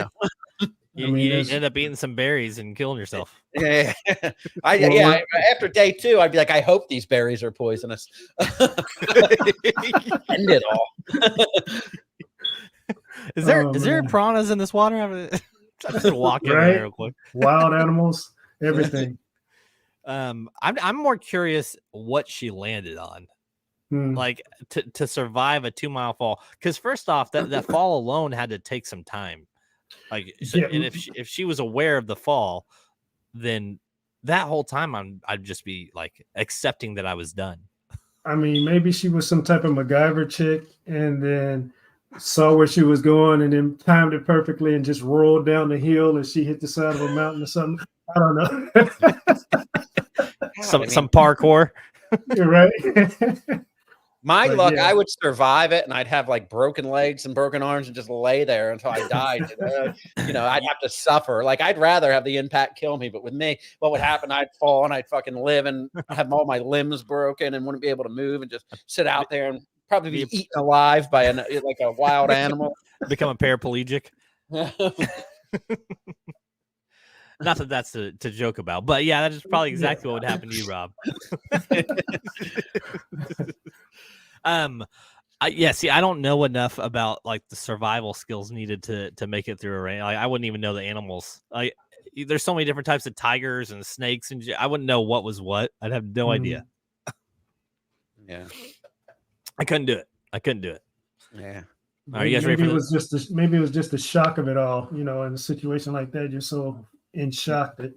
Speaker 1: end up eating some berries and killing yourself.
Speaker 4: Yeah. After day 2, I'd be like, I hope these berries are poisonous. End it all.
Speaker 1: Is there piranhas in this water? I'm just gonna walk in there real quick.
Speaker 5: Wild animals, everything.
Speaker 1: I'm more curious what she landed on. Like to survive a 2-mile fall, because first off, that fall alone had to take some time. Like, and if she was aware of the fall, then that whole time I'd just be like accepting that I was done.
Speaker 5: I mean, maybe she was some type of MacGyver chick, and then saw where she was going, and then timed it perfectly, and just rolled down the hill, and she hit the side of a mountain or something. I don't know.
Speaker 1: some parkour.
Speaker 5: You're right.
Speaker 4: My luck, I would survive it, and I'd have like broken legs and broken arms and just lay there until I died. I'd have to suffer. Like, I'd rather have the impact kill me, but with me, what would happen? I'd fall and I'd fucking live and have all my limbs broken and wouldn't be able to move and just sit out there and probably be eaten alive by a wild animal.
Speaker 1: Become a paraplegic. Not that that's to joke about, but yeah, that is probably exactly what would happen to you, Rob. I don't know enough about like the survival skills needed to make it through a rain. Like, I wouldn't even know the animals. Like, there's so many different types of tigers and snakes, and I wouldn't know what was what. I'd have no idea.
Speaker 4: Yeah,
Speaker 5: I couldn't do it.
Speaker 4: Yeah.
Speaker 1: Are you guys ready for this?
Speaker 5: Maybe it was just the shock of it all. In a situation like that, you're so in shock that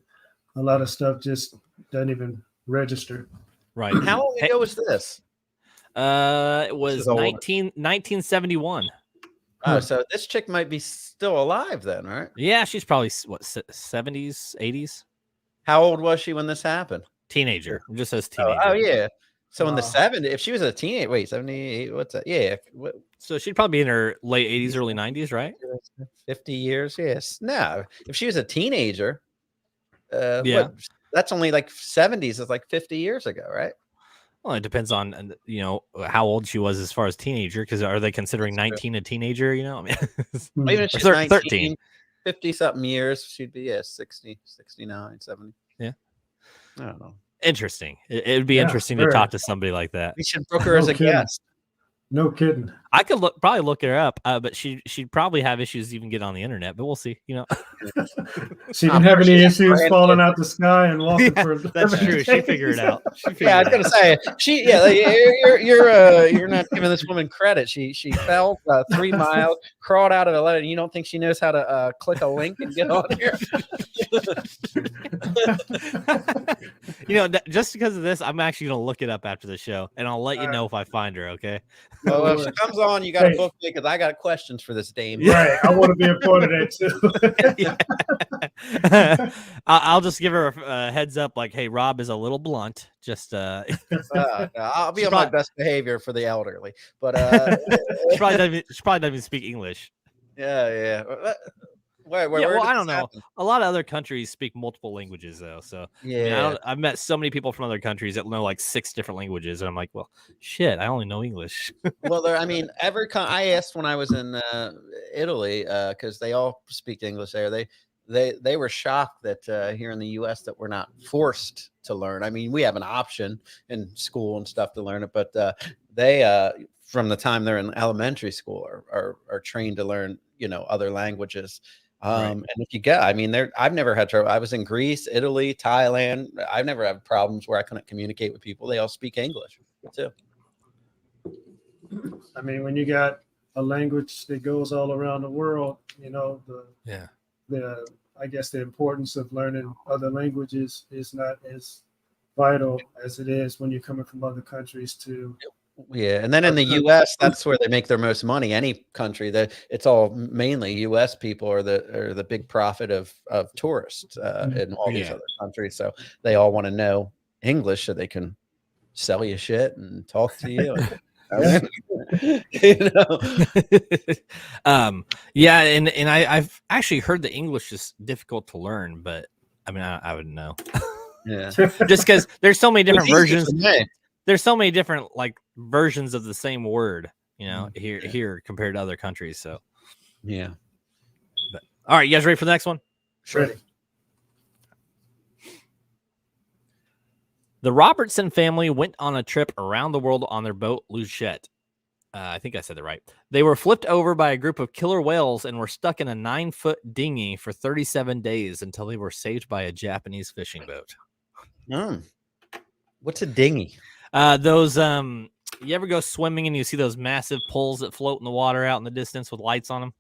Speaker 5: a lot of stuff just doesn't even register.
Speaker 1: Right.
Speaker 4: How long ago was this?
Speaker 1: It was 1971.
Speaker 4: Oh, so this chick might be still alive then, right?
Speaker 1: Yeah, she's probably what, 70s, 80s.
Speaker 4: How old was she when this happened?
Speaker 1: Teenager. It just says teenager.
Speaker 4: Oh yeah. So in the 70s, if she was a teenager, wait, 78, what's that? Yeah.
Speaker 1: So she'd probably be in her late 80s, early 90s, right?
Speaker 4: 50 years, yes. No, if she was a teenager,
Speaker 1: yeah,
Speaker 4: that's only like 70s. It's like 50 years ago, right?
Speaker 1: Well, it depends on how old she was as far as teenager, because are they considering 19 a teenager? I mean,
Speaker 4: even if she's 13, 50 something years, she'd be 60, 69, 70.
Speaker 1: Yeah,
Speaker 4: I don't know.
Speaker 1: Interesting. It'd be interesting to talk to somebody like that.
Speaker 4: We should book her as a guest.
Speaker 5: No kidding.
Speaker 1: I could probably look her up, but she'd probably have issues even getting on the internet. But we'll see.
Speaker 5: She didn't have any issues falling out the sky and walking for.
Speaker 1: That's true. She figured it out.
Speaker 4: I was gonna say you're not giving this woman credit. She fell 3 miles, crawled out of the letter, and you don't think she knows how to click a link and get on here?
Speaker 1: Just because of this, I'm actually gonna look it up after the show, and I'll let you know if I find her. Okay.
Speaker 4: Well, if she comes on, you got to book me because I got questions for this dame.
Speaker 5: Right, I want to be a part of
Speaker 1: that too. I'll just give her a heads up, like, hey, Rob is a little blunt. Just
Speaker 4: I'll be on my best behavior for the elderly, but
Speaker 1: she probably doesn't even speak English.
Speaker 4: Yeah. Where
Speaker 1: I don't know. A lot of other countries speak multiple languages, though. So yeah, I've met so many people from other countries that know like 6 different languages, and I'm like, well, shit, I only know English.
Speaker 4: Well, I asked when I was in Italy because they all speak English there. They were shocked that here in the U.S. that we're not forced to learn. I mean, we have an option in school and stuff to learn it, but they from the time they're in elementary school are trained to learn other languages.
Speaker 1: Right.
Speaker 4: And if you get, I've never had trouble. I was in Greece, Italy, Thailand. I've never had problems where I couldn't communicate with people. They all speak English too.
Speaker 5: I mean, when you got a language that goes all around the world, I guess the importance of learning other languages is not as vital as it is when you're coming from other countries to.
Speaker 4: Yeah, and then in the U.S., that's where they make their most money. Any country that it's all mainly U.S. people are the big profit of tourists in all these other countries. So they all want to know English so they can sell you shit and talk to you.
Speaker 1: Yeah, and I've actually heard the English is difficult to learn, but I mean I wouldn't know.
Speaker 4: Yeah,
Speaker 1: just because there's so many different versions. there's so many different like versions of the same word, here compared to other countries. So
Speaker 4: Yeah.
Speaker 1: but all right, you guys ready for the next one?
Speaker 4: Sure.
Speaker 1: The Robertson family went on a trip around the world on their boat, Luchette. I think I said that right. They were flipped over by a group of killer whales and were stuck in a 9-foot dinghy for 37 days until they were saved by a Japanese fishing boat.
Speaker 4: What's a dinghy?
Speaker 1: Those you ever go swimming and you see those massive poles that float in the water out in the distance with lights on them?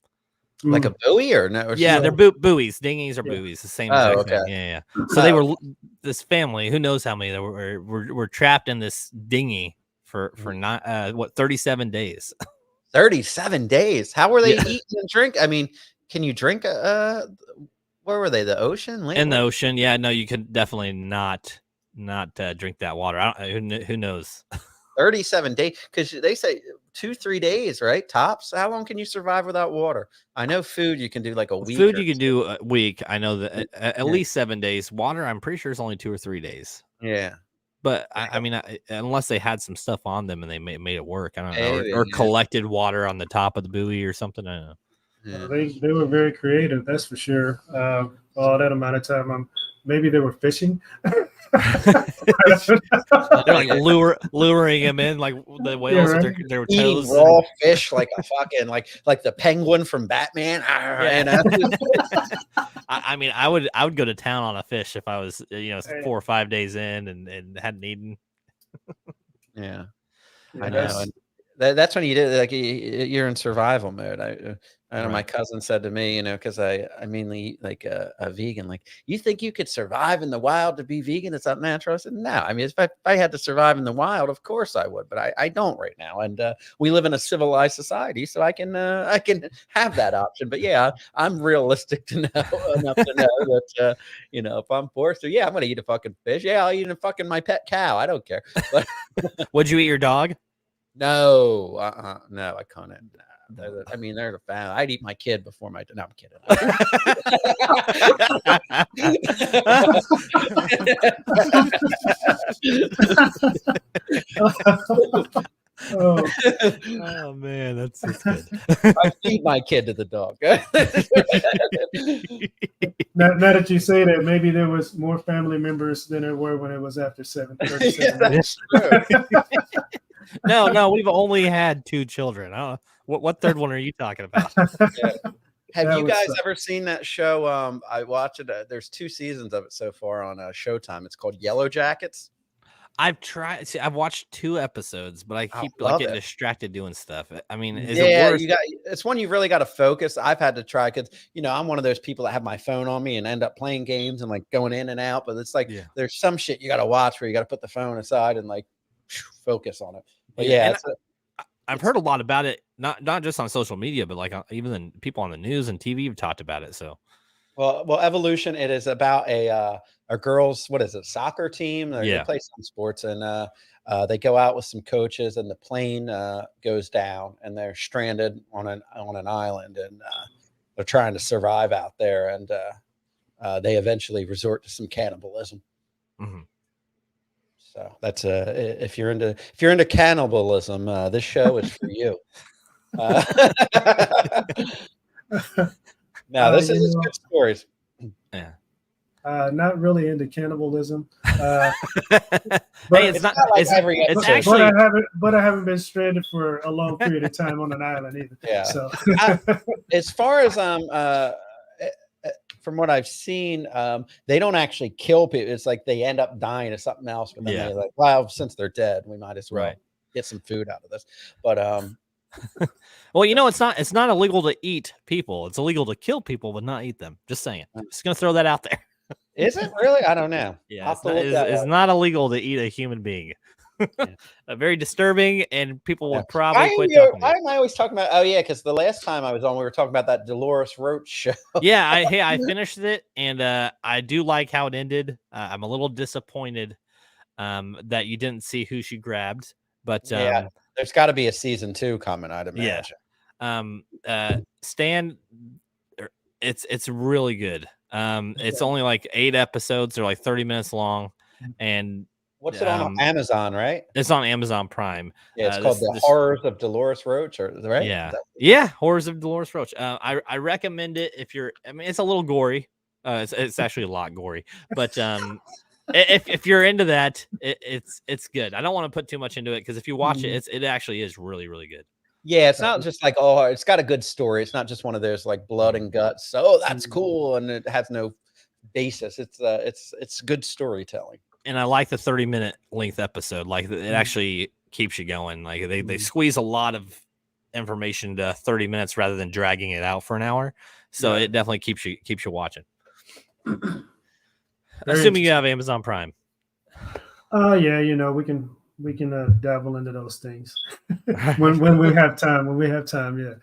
Speaker 4: Like a buoy or no?
Speaker 1: Yeah, they're buoys. Dinghies are buoys. The same exact thing. Yeah. So they were this family. Who knows how many there were trapped in this dinghy for 37 days.
Speaker 4: 37 days. How were they eating and drink? I mean, can you drink? Where were they? The ocean? Lake?
Speaker 1: In the ocean? Yeah. No, you could definitely not drink that water. Who knows?
Speaker 4: 37 days, because they say 2-3 days, right? Tops. How long can you survive without water? I know food you can do like a week.
Speaker 1: Food you can do a week. I know that at least 7 days. Water, I'm pretty sure it's only 2 or 3 days.
Speaker 4: Yeah,
Speaker 1: but I mean, unless they had some stuff on them and they made it work, I don't know,
Speaker 4: Maybe,
Speaker 1: or collected water on the top of the buoy or something. I don't know.
Speaker 4: Yeah.
Speaker 5: They were very creative, that's for sure. All that amount of time, maybe they were fishing.
Speaker 1: They're like luring him in like the whales with their toes.
Speaker 4: Eating raw fish like a fucking like the penguin from Batman.
Speaker 1: I mean, I would go to town on a fish if I was 4 or 5 days in and hadn't eaten.
Speaker 4: Yeah, I know. And that's when you did like you're in survival mode. I know my cousin said to me, because I mainly eat like a vegan, like, you think you could survive in the wild to be vegan? It's not natural. I said, no. I mean, if I had to survive in the wild, of course I would, but I don't right now. And we live in a civilized society, so I can have that option. But yeah, I'm realistic to know enough to know that if I'm forced to, I'm gonna eat a fucking fish. Yeah, I'll eat a fucking my pet cow. I don't care. But
Speaker 1: would you eat your dog?
Speaker 4: No, no, I couldn't. I mean, they're the fan. I'd eat my kid before my. No, I'm kidding.
Speaker 1: Oh man, that's good.
Speaker 4: I feed my kid to the dog.
Speaker 5: Now that you say that, maybe there was more family members than there were when it was after 7:37.
Speaker 4: That's true.
Speaker 1: No, we've only had 2 children. I don't know. What third one are you talking about?
Speaker 4: Yeah. Have you guys ever seen that show? I watched it. There's 2 seasons of it so far on Showtime. It's called Yellow Jackets.
Speaker 1: I've tried. See, I've watched 2 episodes, but I keep getting distracted doing stuff. I mean, is it worth?
Speaker 4: It's one you really got to focus. I've had to try because I'm one of those people that have my phone on me and end up playing games and like going in and out. But it's like there's some shit you got to watch where you got to put the phone aside and like focus on it. But
Speaker 1: I've heard a lot about it, not just on social media, but like even people on the news and TV have talked about it. So,
Speaker 4: well, Evolution. It is about a girls' soccer team. They play some sports, and they go out with some coaches, and the plane goes down, and they're stranded on an island, and they're trying to survive out there, and they eventually resort to some cannibalism.
Speaker 1: Mm-hmm.
Speaker 4: So that's if you're into cannibalism, this show is for you. No, this is good stories.
Speaker 1: Yeah.
Speaker 5: Not really into cannibalism.
Speaker 1: But it's not like every episode.
Speaker 5: It's actually, but I haven't been stranded for a long period of time on an island either.
Speaker 4: Yeah.
Speaker 5: So
Speaker 4: as far as from what I've seen, they don't actually kill people. It's like they end up dying of something else. But then they're like, well, since they're dead, we might as well get some food out of this. But
Speaker 1: well, it's not illegal to eat people. It's illegal to kill people, but not eat them. Just saying. I'm just gonna throw that out there.
Speaker 4: Is it really? I don't know.
Speaker 1: Yeah, it's not illegal to eat a human being. Very disturbing, and people would probably quit talking.
Speaker 4: Why am I always talking about? Oh yeah, because the last time I was on, we were talking about that Dolores Roach show.
Speaker 1: Yeah, I finished it, and I do like how it ended. I'm a little disappointed that you didn't see who she grabbed, but
Speaker 4: there's got to be a season 2 coming, I'd imagine.
Speaker 1: Stan, it's really good. It's only like 8 episodes. They're like 30 minutes long, and
Speaker 4: What's it on Amazon, right?
Speaker 1: It's on Amazon Prime.
Speaker 4: Yeah, it's called The Horrors of Dolores Roach, right?
Speaker 1: Yeah, Horrors of Dolores Roach. I recommend it if you're. I mean, it's a little gory. It's actually a lot gory, but if you're into that, it's good. I don't want to put too much into it because if you watch it, it actually is really, really good.
Speaker 4: Yeah, it's not just like, oh, it's got a good story. It's not just one of those like blood and guts. So that's cool, and it has no basis. It's good storytelling.
Speaker 1: And I like the 30-minute length episode. Like it actually keeps you going. Like they squeeze a lot of information to 30 minutes rather than dragging it out for an hour. So it definitely keeps you watching. Assuming you have Amazon Prime.
Speaker 5: Yeah, we can dabble into those things when we have time. When we have time, yeah.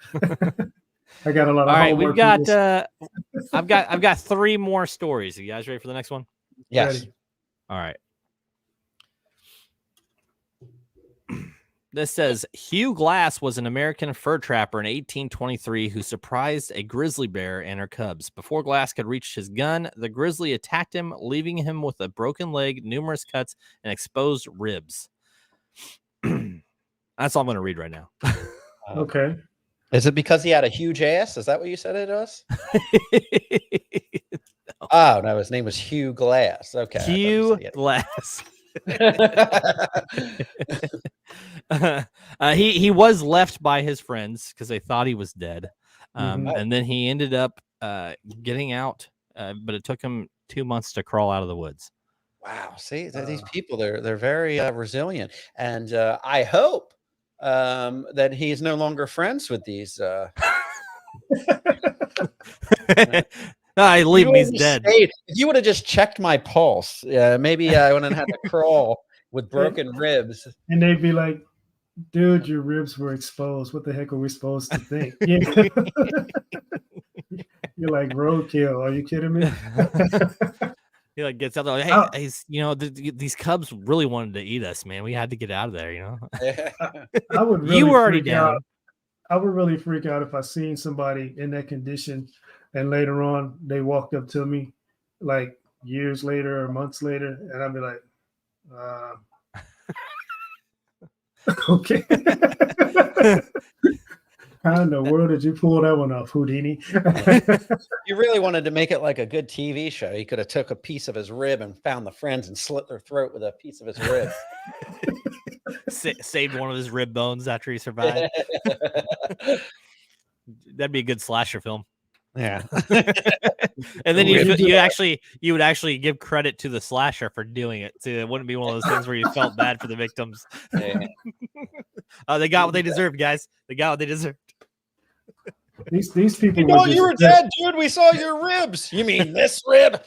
Speaker 5: I got a lot of.
Speaker 1: All right, we've got. I've got 3 more stories. Are you guys ready for the next one?
Speaker 4: Yes.
Speaker 5: Ready.
Speaker 1: All right. This says Hugh Glass was an American fur trapper in 1823 who surprised a grizzly bear and her cubs. Before Glass could reach his gun, the grizzly attacked him, leaving him with a broken leg, numerous cuts, and exposed ribs. That's all I'm going to read right now.
Speaker 5: Okay.
Speaker 4: Is it because he had a huge ass? Is that what you said it was? Oh, no, his name was Hugh Glass. Okay.
Speaker 1: Hugh Glass. He was left by his friends because they thought he was dead. And then he ended up getting out, but it took him 2 months to crawl out of the woods.
Speaker 4: Wow. See, these people, they're very resilient. And I hope that he's no longer friends with these.
Speaker 1: I leave him, he's dead.
Speaker 4: If you would have just checked my pulse, maybe I wouldn't have had to crawl with broken ribs.
Speaker 5: And they'd be like, dude, your ribs were exposed. What the heck are we supposed to think? You're like roadkill. Are you kidding me?
Speaker 1: He like gets out there. Hey, these cubs really wanted to eat us, man. We had to get out of there,
Speaker 5: I would really
Speaker 1: you were already down.
Speaker 5: I would really freak out if I seen somebody in that condition and later on they walked up to me like years later or months later, and I'd be like, okay. How in the world did you pull that one off, Houdini?
Speaker 4: You really wanted to make it like a good TV show. He could have took a piece of his rib and found the friends and slit their throat with a piece of his rib.
Speaker 1: Saved one of his rib bones after he survived. That'd be a good slasher film.
Speaker 4: Yeah.
Speaker 1: And then you would actually give credit to the slasher for doing it too. It wouldn't be one of those things where you felt bad for the victims.
Speaker 4: Yeah.
Speaker 1: They got what they deserved, guys. They got what they deserved.
Speaker 5: These people.
Speaker 4: You were dead, dude. We saw your ribs. You mean this rib?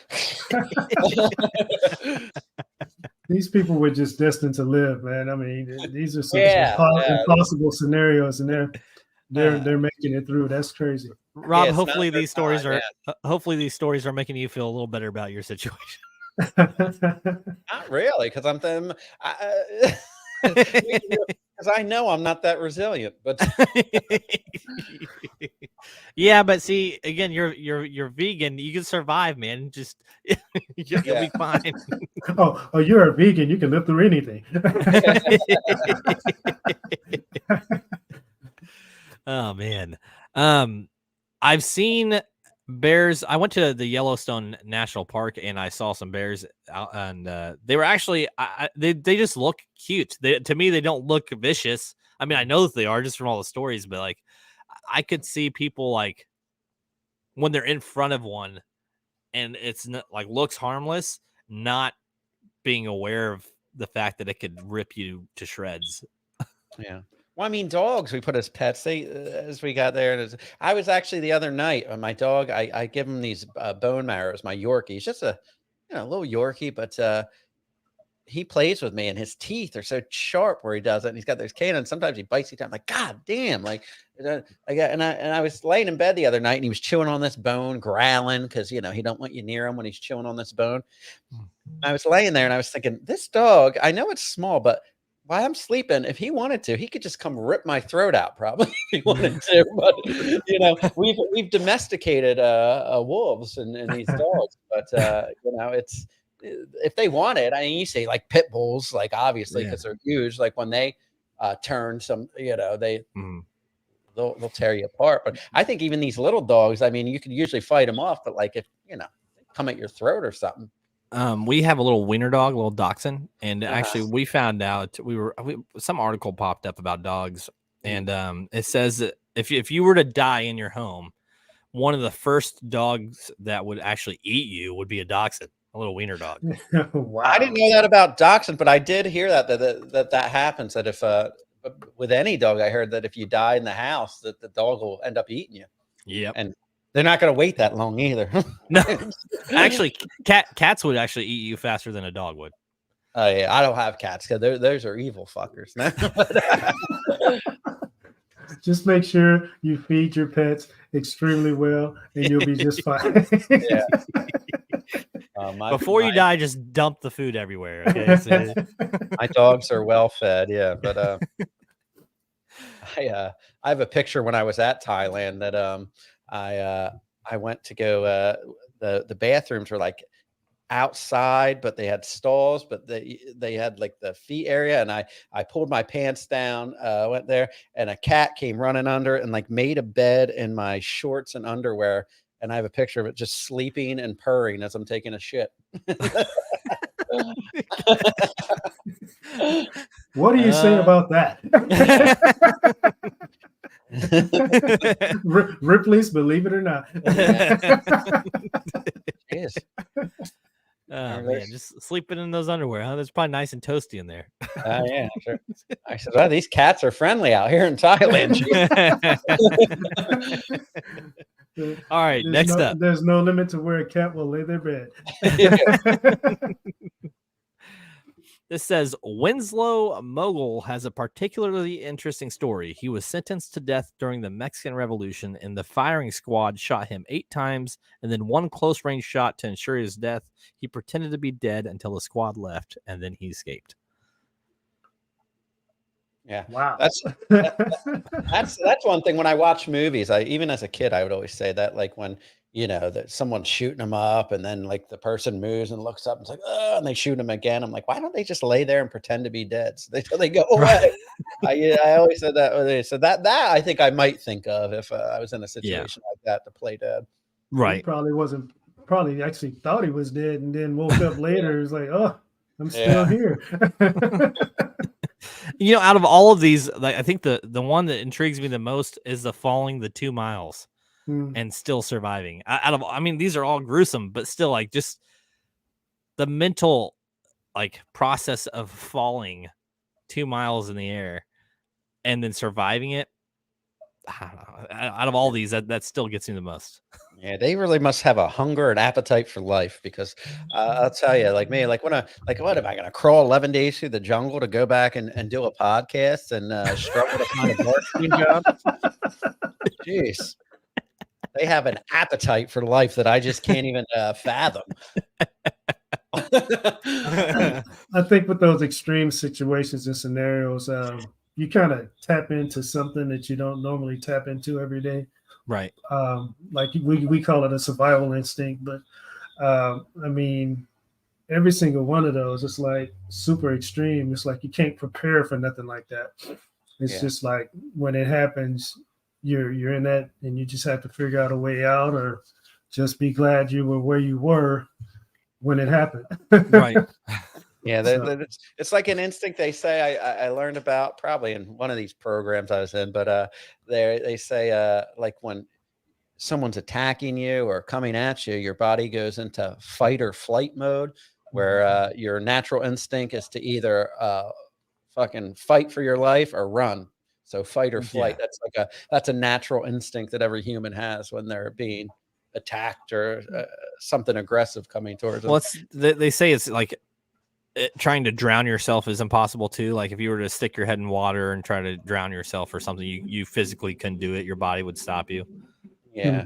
Speaker 5: These people were just destined to live, man. I mean, these are some impossible scenarios, and they're making it through. That's crazy.
Speaker 1: Rob, hopefully these stories are making you feel a little better about your situation.
Speaker 4: Not really, because because I know I'm not that resilient, but
Speaker 1: yeah, but see, again, you're vegan. You can survive, man. Just you'll be fine.
Speaker 5: Oh, you're a vegan. You can live through anything.
Speaker 1: Oh man. I've seen bears. I went to the Yellowstone National Park and I saw some bears out, and they were actually they just look cute. To me, they don't look vicious. I mean, I know that they are just from all the stories, but like I could see people like when they're in front of one and it's not like looks harmless, not being aware of the fact that it could rip you to shreds.
Speaker 4: Yeah. Well, I mean, dogs we put as pets. As we got there, and I was actually the other night. My dog, I give him these bone marrows. My Yorkie, he's just a little Yorkie, but he plays with me, and his teeth are so sharp where he does it. And he's got those canines. Sometimes he bites each time. I'm like, God damn! Like, I was laying in bed the other night, and he was chewing on this bone, growling because he don't want you near him when he's chewing on this bone. I was laying there, and I was thinking, this dog. I know it's small, but while I'm sleeping, if he wanted to, he could just come rip my throat out. Probably if he wanted to. But we've domesticated wolves and these dogs, but if they want it, I mean, you say like pit bulls, like obviously because they're huge. Like when they turn some, they'll tear you apart. But I think even these little dogs, I mean, you can usually fight them off, but like if they come at your throat or something.
Speaker 1: We have a little wiener dog, a little dachshund, and actually we found out some article popped up about dogs, and it says that if you were to die in your home, one of the first dogs that would actually eat you would be a dachshund, a little wiener dog.
Speaker 5: Wow.
Speaker 4: I didn't know that about dachshund, but I did hear that happens. That if with any dog, I heard that if you die in the house, that the dog will end up eating you.
Speaker 1: Yep.
Speaker 4: And they're not going to wait that long either.
Speaker 1: No, actually, cats would actually eat you faster than a dog would.
Speaker 4: Oh yeah, I don't have cats because those are evil fuckers.
Speaker 5: Just make sure you feed your pets extremely well, and you'll be just fine.
Speaker 4: Yeah.
Speaker 1: Before you die, just dump the food everywhere. Okay, so,
Speaker 4: my dogs are well fed. Yeah, but I have a picture when I was at Thailand that I went to go. The bathrooms were like outside, but they had stalls, but they had like the feet area, and I pulled my pants down, went there, and a cat came running under and like made a bed in my shorts and underwear, and I have a picture of it just sleeping and purring as I'm taking a shit.
Speaker 5: What do you say about that? Ripley's Believe It or Not.
Speaker 4: Yes.
Speaker 1: Oh, man, just sleeping in those underwear, huh? That's probably nice and toasty in there.
Speaker 4: Yeah, sure. I said, well, these cats are friendly out here in Thailand.
Speaker 1: All right, next up.
Speaker 5: There's no limit to where a cat will lay their bed.
Speaker 1: This says Winslow Mogul has a particularly interesting story. He was sentenced to death during the Mexican Revolution, and the firing squad shot him 8 times and then 1 close-range shot to ensure his death. He pretended to be dead until the squad left, and then he escaped.
Speaker 4: Yeah,
Speaker 5: wow.
Speaker 4: That's one thing. When I watch movies, even as a kid, I would always say that, like when that someone's shooting them up, and then like the person moves and looks up and it's like, oh, and they shoot him again. I'm like, why don't they just lay there and pretend to be dead? So they go away. I always said that. So that I think I might think of if I was in a situation like that to play dead.
Speaker 1: Right.
Speaker 5: He probably actually thought he was dead, and then woke up later. He was like, oh, I'm still here.
Speaker 1: Out of all of these, like, I think the one that intrigues me the most is the falling the 2 miles and still surviving. These are all gruesome, but still, like, just the mental, like, process of falling 2 miles in the air and then surviving it. I don't know. Out of all these, that still gets me the most.
Speaker 4: Yeah, they really must have a hunger and appetite for life, because I'll tell you, like me, what am I going to crawl 11 days through the jungle to go back and do a podcast and struggle to find a bartending job? Jeez. They have an appetite for life that I just can't even fathom.
Speaker 5: I think with those extreme situations and scenarios, you kind of tap into something that you don't normally tap into every day.
Speaker 1: Right.
Speaker 5: Like we call it a survival instinct, but every single one of those, it's like super extreme. It's like you can't prepare for nothing like that. It's just like when it happens, you're in that, and you just have to figure out a way out, or just be glad you were where you were when it happened.
Speaker 1: Right.
Speaker 4: Yeah, it's like an instinct they say. I learned about probably in one of these programs I was in, but they say like when someone's attacking you or coming at you, your body goes into fight or flight mode, where your natural instinct is to either fucking fight for your life or run. So fight or flight. Yeah. That's a natural instinct that every human has when they're being attacked or something aggressive coming towards them.
Speaker 1: Well, they say it's like trying to drown yourself is impossible too. Like if you were to stick your head in water and try to drown yourself or something, you physically couldn't do it. Your body would stop you.
Speaker 4: Yeah.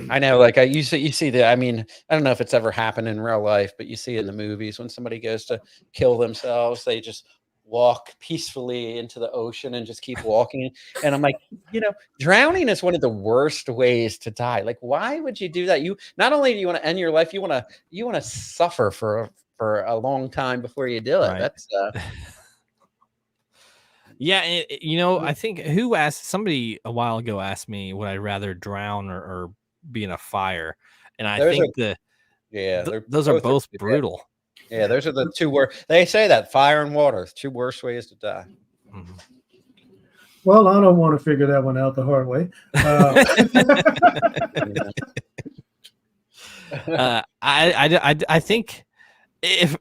Speaker 4: I know, like you see that. I mean, I don't know if it's ever happened in real life, but you see in the movies when somebody goes to kill themselves, they just walk peacefully into the ocean and just keep walking. And I'm like, drowning is one of the worst ways to die. Like, why would you do that? You not only do you want to end your life, you want to suffer for a long time before you do it.
Speaker 1: Right.
Speaker 4: That's
Speaker 1: yeah. I think somebody a while ago asked me, would I rather drown or be in a fire? And I think those are both brutal.
Speaker 4: Yeah, those are the two worst. They say that fire and water, two worst ways to die.
Speaker 1: Mm-hmm.
Speaker 5: Well, I don't want to figure that one out the hard way.
Speaker 1: I think if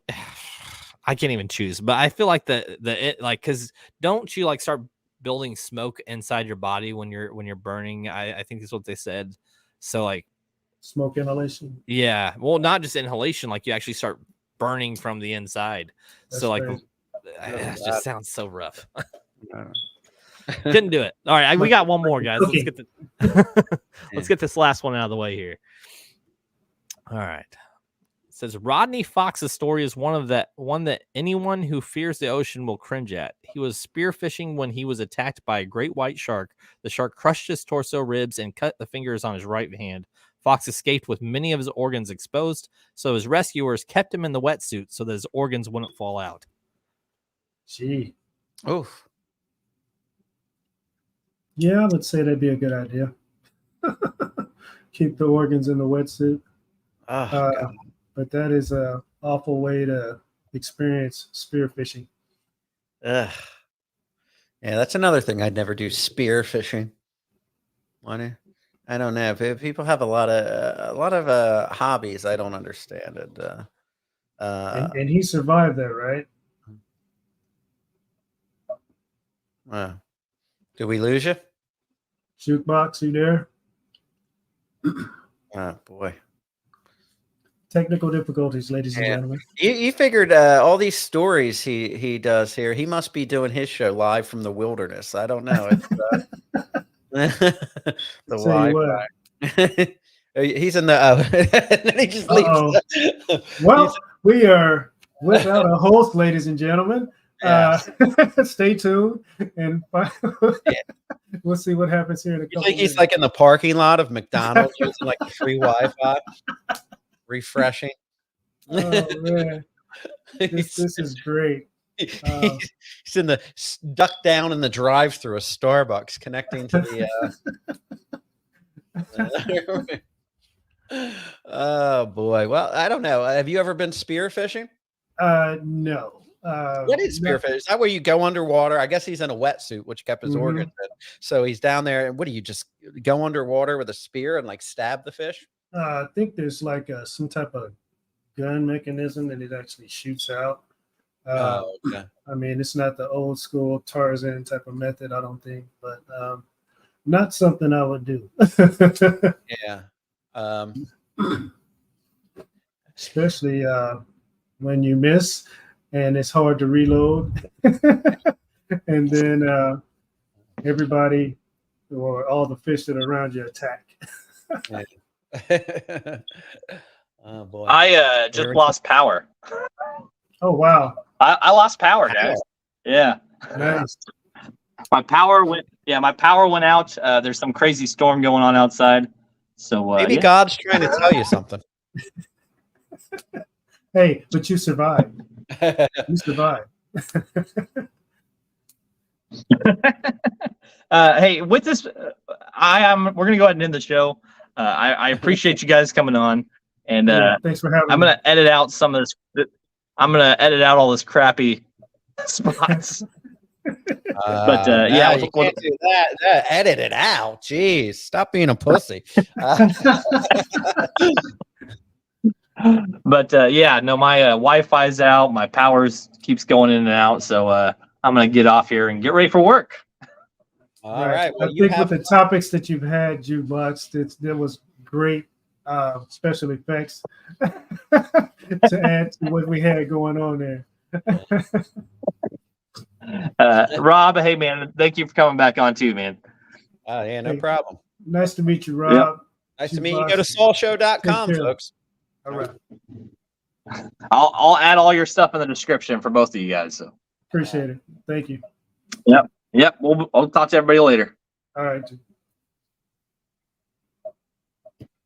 Speaker 1: I can't even choose, but I feel like because don't you like start building smoke inside your body when you're burning? I think that's what they said. So like
Speaker 5: smoke inhalation.
Speaker 1: Yeah, well, not just inhalation, like you actually start burning from the inside. That's so like it just sounds so rough. Couldn't do it. All right, we got one more, guys. Okay. Let's get this last one out of the way here. All right. It says Rodney Fox's story is one that anyone who fears the ocean will cringe at. He was spearfishing when he was attacked by a great white shark. The shark crushed his torso, ribs, and cut the fingers on his right hand. Fox escaped with many of his organs exposed, so his rescuers kept him in the wetsuit so that his organs wouldn't fall out.
Speaker 5: Gee.
Speaker 4: Oof.
Speaker 5: Yeah, I would say that'd be a good idea. Keep the organs in the wetsuit. But that is an awful way to experience spearfishing.
Speaker 4: Yeah, that's another thing I'd never do, spearfishing. I don't know. People have a lot of hobbies. I don't understand it.
Speaker 5: And he survived that, right?
Speaker 4: Did we lose you?
Speaker 5: Jukebox, you there?
Speaker 4: Oh boy.
Speaker 5: Technical difficulties, ladies and gentlemen.
Speaker 4: You figured all these stories he does here. He must be doing his show live from the wilderness. I don't know. It's the Wi-Fi. He's in the and then he just leaves.
Speaker 5: Well, we are without a host, ladies and gentlemen. Stay tuned and we'll see what happens here in a couple.
Speaker 4: You think he's like in the parking lot of McDonald's using like free Wi-Fi, refreshing?
Speaker 5: Oh man, this is great.
Speaker 4: He's in the duck down in the drive-through of Starbucks, connecting to the. Oh boy! Well, I don't know. Have you ever been spearfishing?
Speaker 5: No.
Speaker 4: What is spearfish? Is that where you go underwater? I guess he's in a wetsuit, which kept his organs in. So he's down there, and what do you just go underwater with a spear and like stab the fish?
Speaker 5: I think there's like some type of gun mechanism that it actually shoots out.
Speaker 4: Okay.
Speaker 5: I mean, it's not the old school Tarzan type of method, I don't think, but not something I would do.
Speaker 4: Yeah.
Speaker 5: Especially when you miss and it's hard to reload. And then everybody or all the fish that are around you attack.
Speaker 4: Oh boy.
Speaker 6: I just lost power.
Speaker 5: Oh wow.
Speaker 6: I lost power, guys. Yeah.
Speaker 5: Nice.
Speaker 6: My power went out. There's some crazy storm going on outside. So
Speaker 4: maybe God's trying to tell you something.
Speaker 5: Hey, but you survived. You survived.
Speaker 6: Hey, with this, we're gonna go ahead and end the show. I appreciate you guys coming on, and
Speaker 5: thanks for having me.
Speaker 6: I'm gonna edit out some of this. I'm gonna edit out all this crappy spots. But yeah,
Speaker 4: you can't do that. Edit it out. Jeez, stop being a pussy.
Speaker 6: But yeah, no, my Wi-Fi's out. My powers keeps going in and out, so I'm gonna get off here and get ready for work.
Speaker 4: All right. Well,
Speaker 5: I think with the topics that you've had, Jukebox, there was great special effects to add to what we had going on there.
Speaker 6: Rob, hey man, thank you for coming back on too, man.
Speaker 4: Yeah, no problem.
Speaker 5: Nice to meet you, Rob.
Speaker 6: Yep.
Speaker 4: Nice to meet you. Go to SaulShow.com, folks.
Speaker 5: All right.
Speaker 6: I'll add all your stuff in the description for both of you guys. So
Speaker 5: Appreciate it. Thank you.
Speaker 6: Yep. I'll talk to everybody later.
Speaker 5: All right.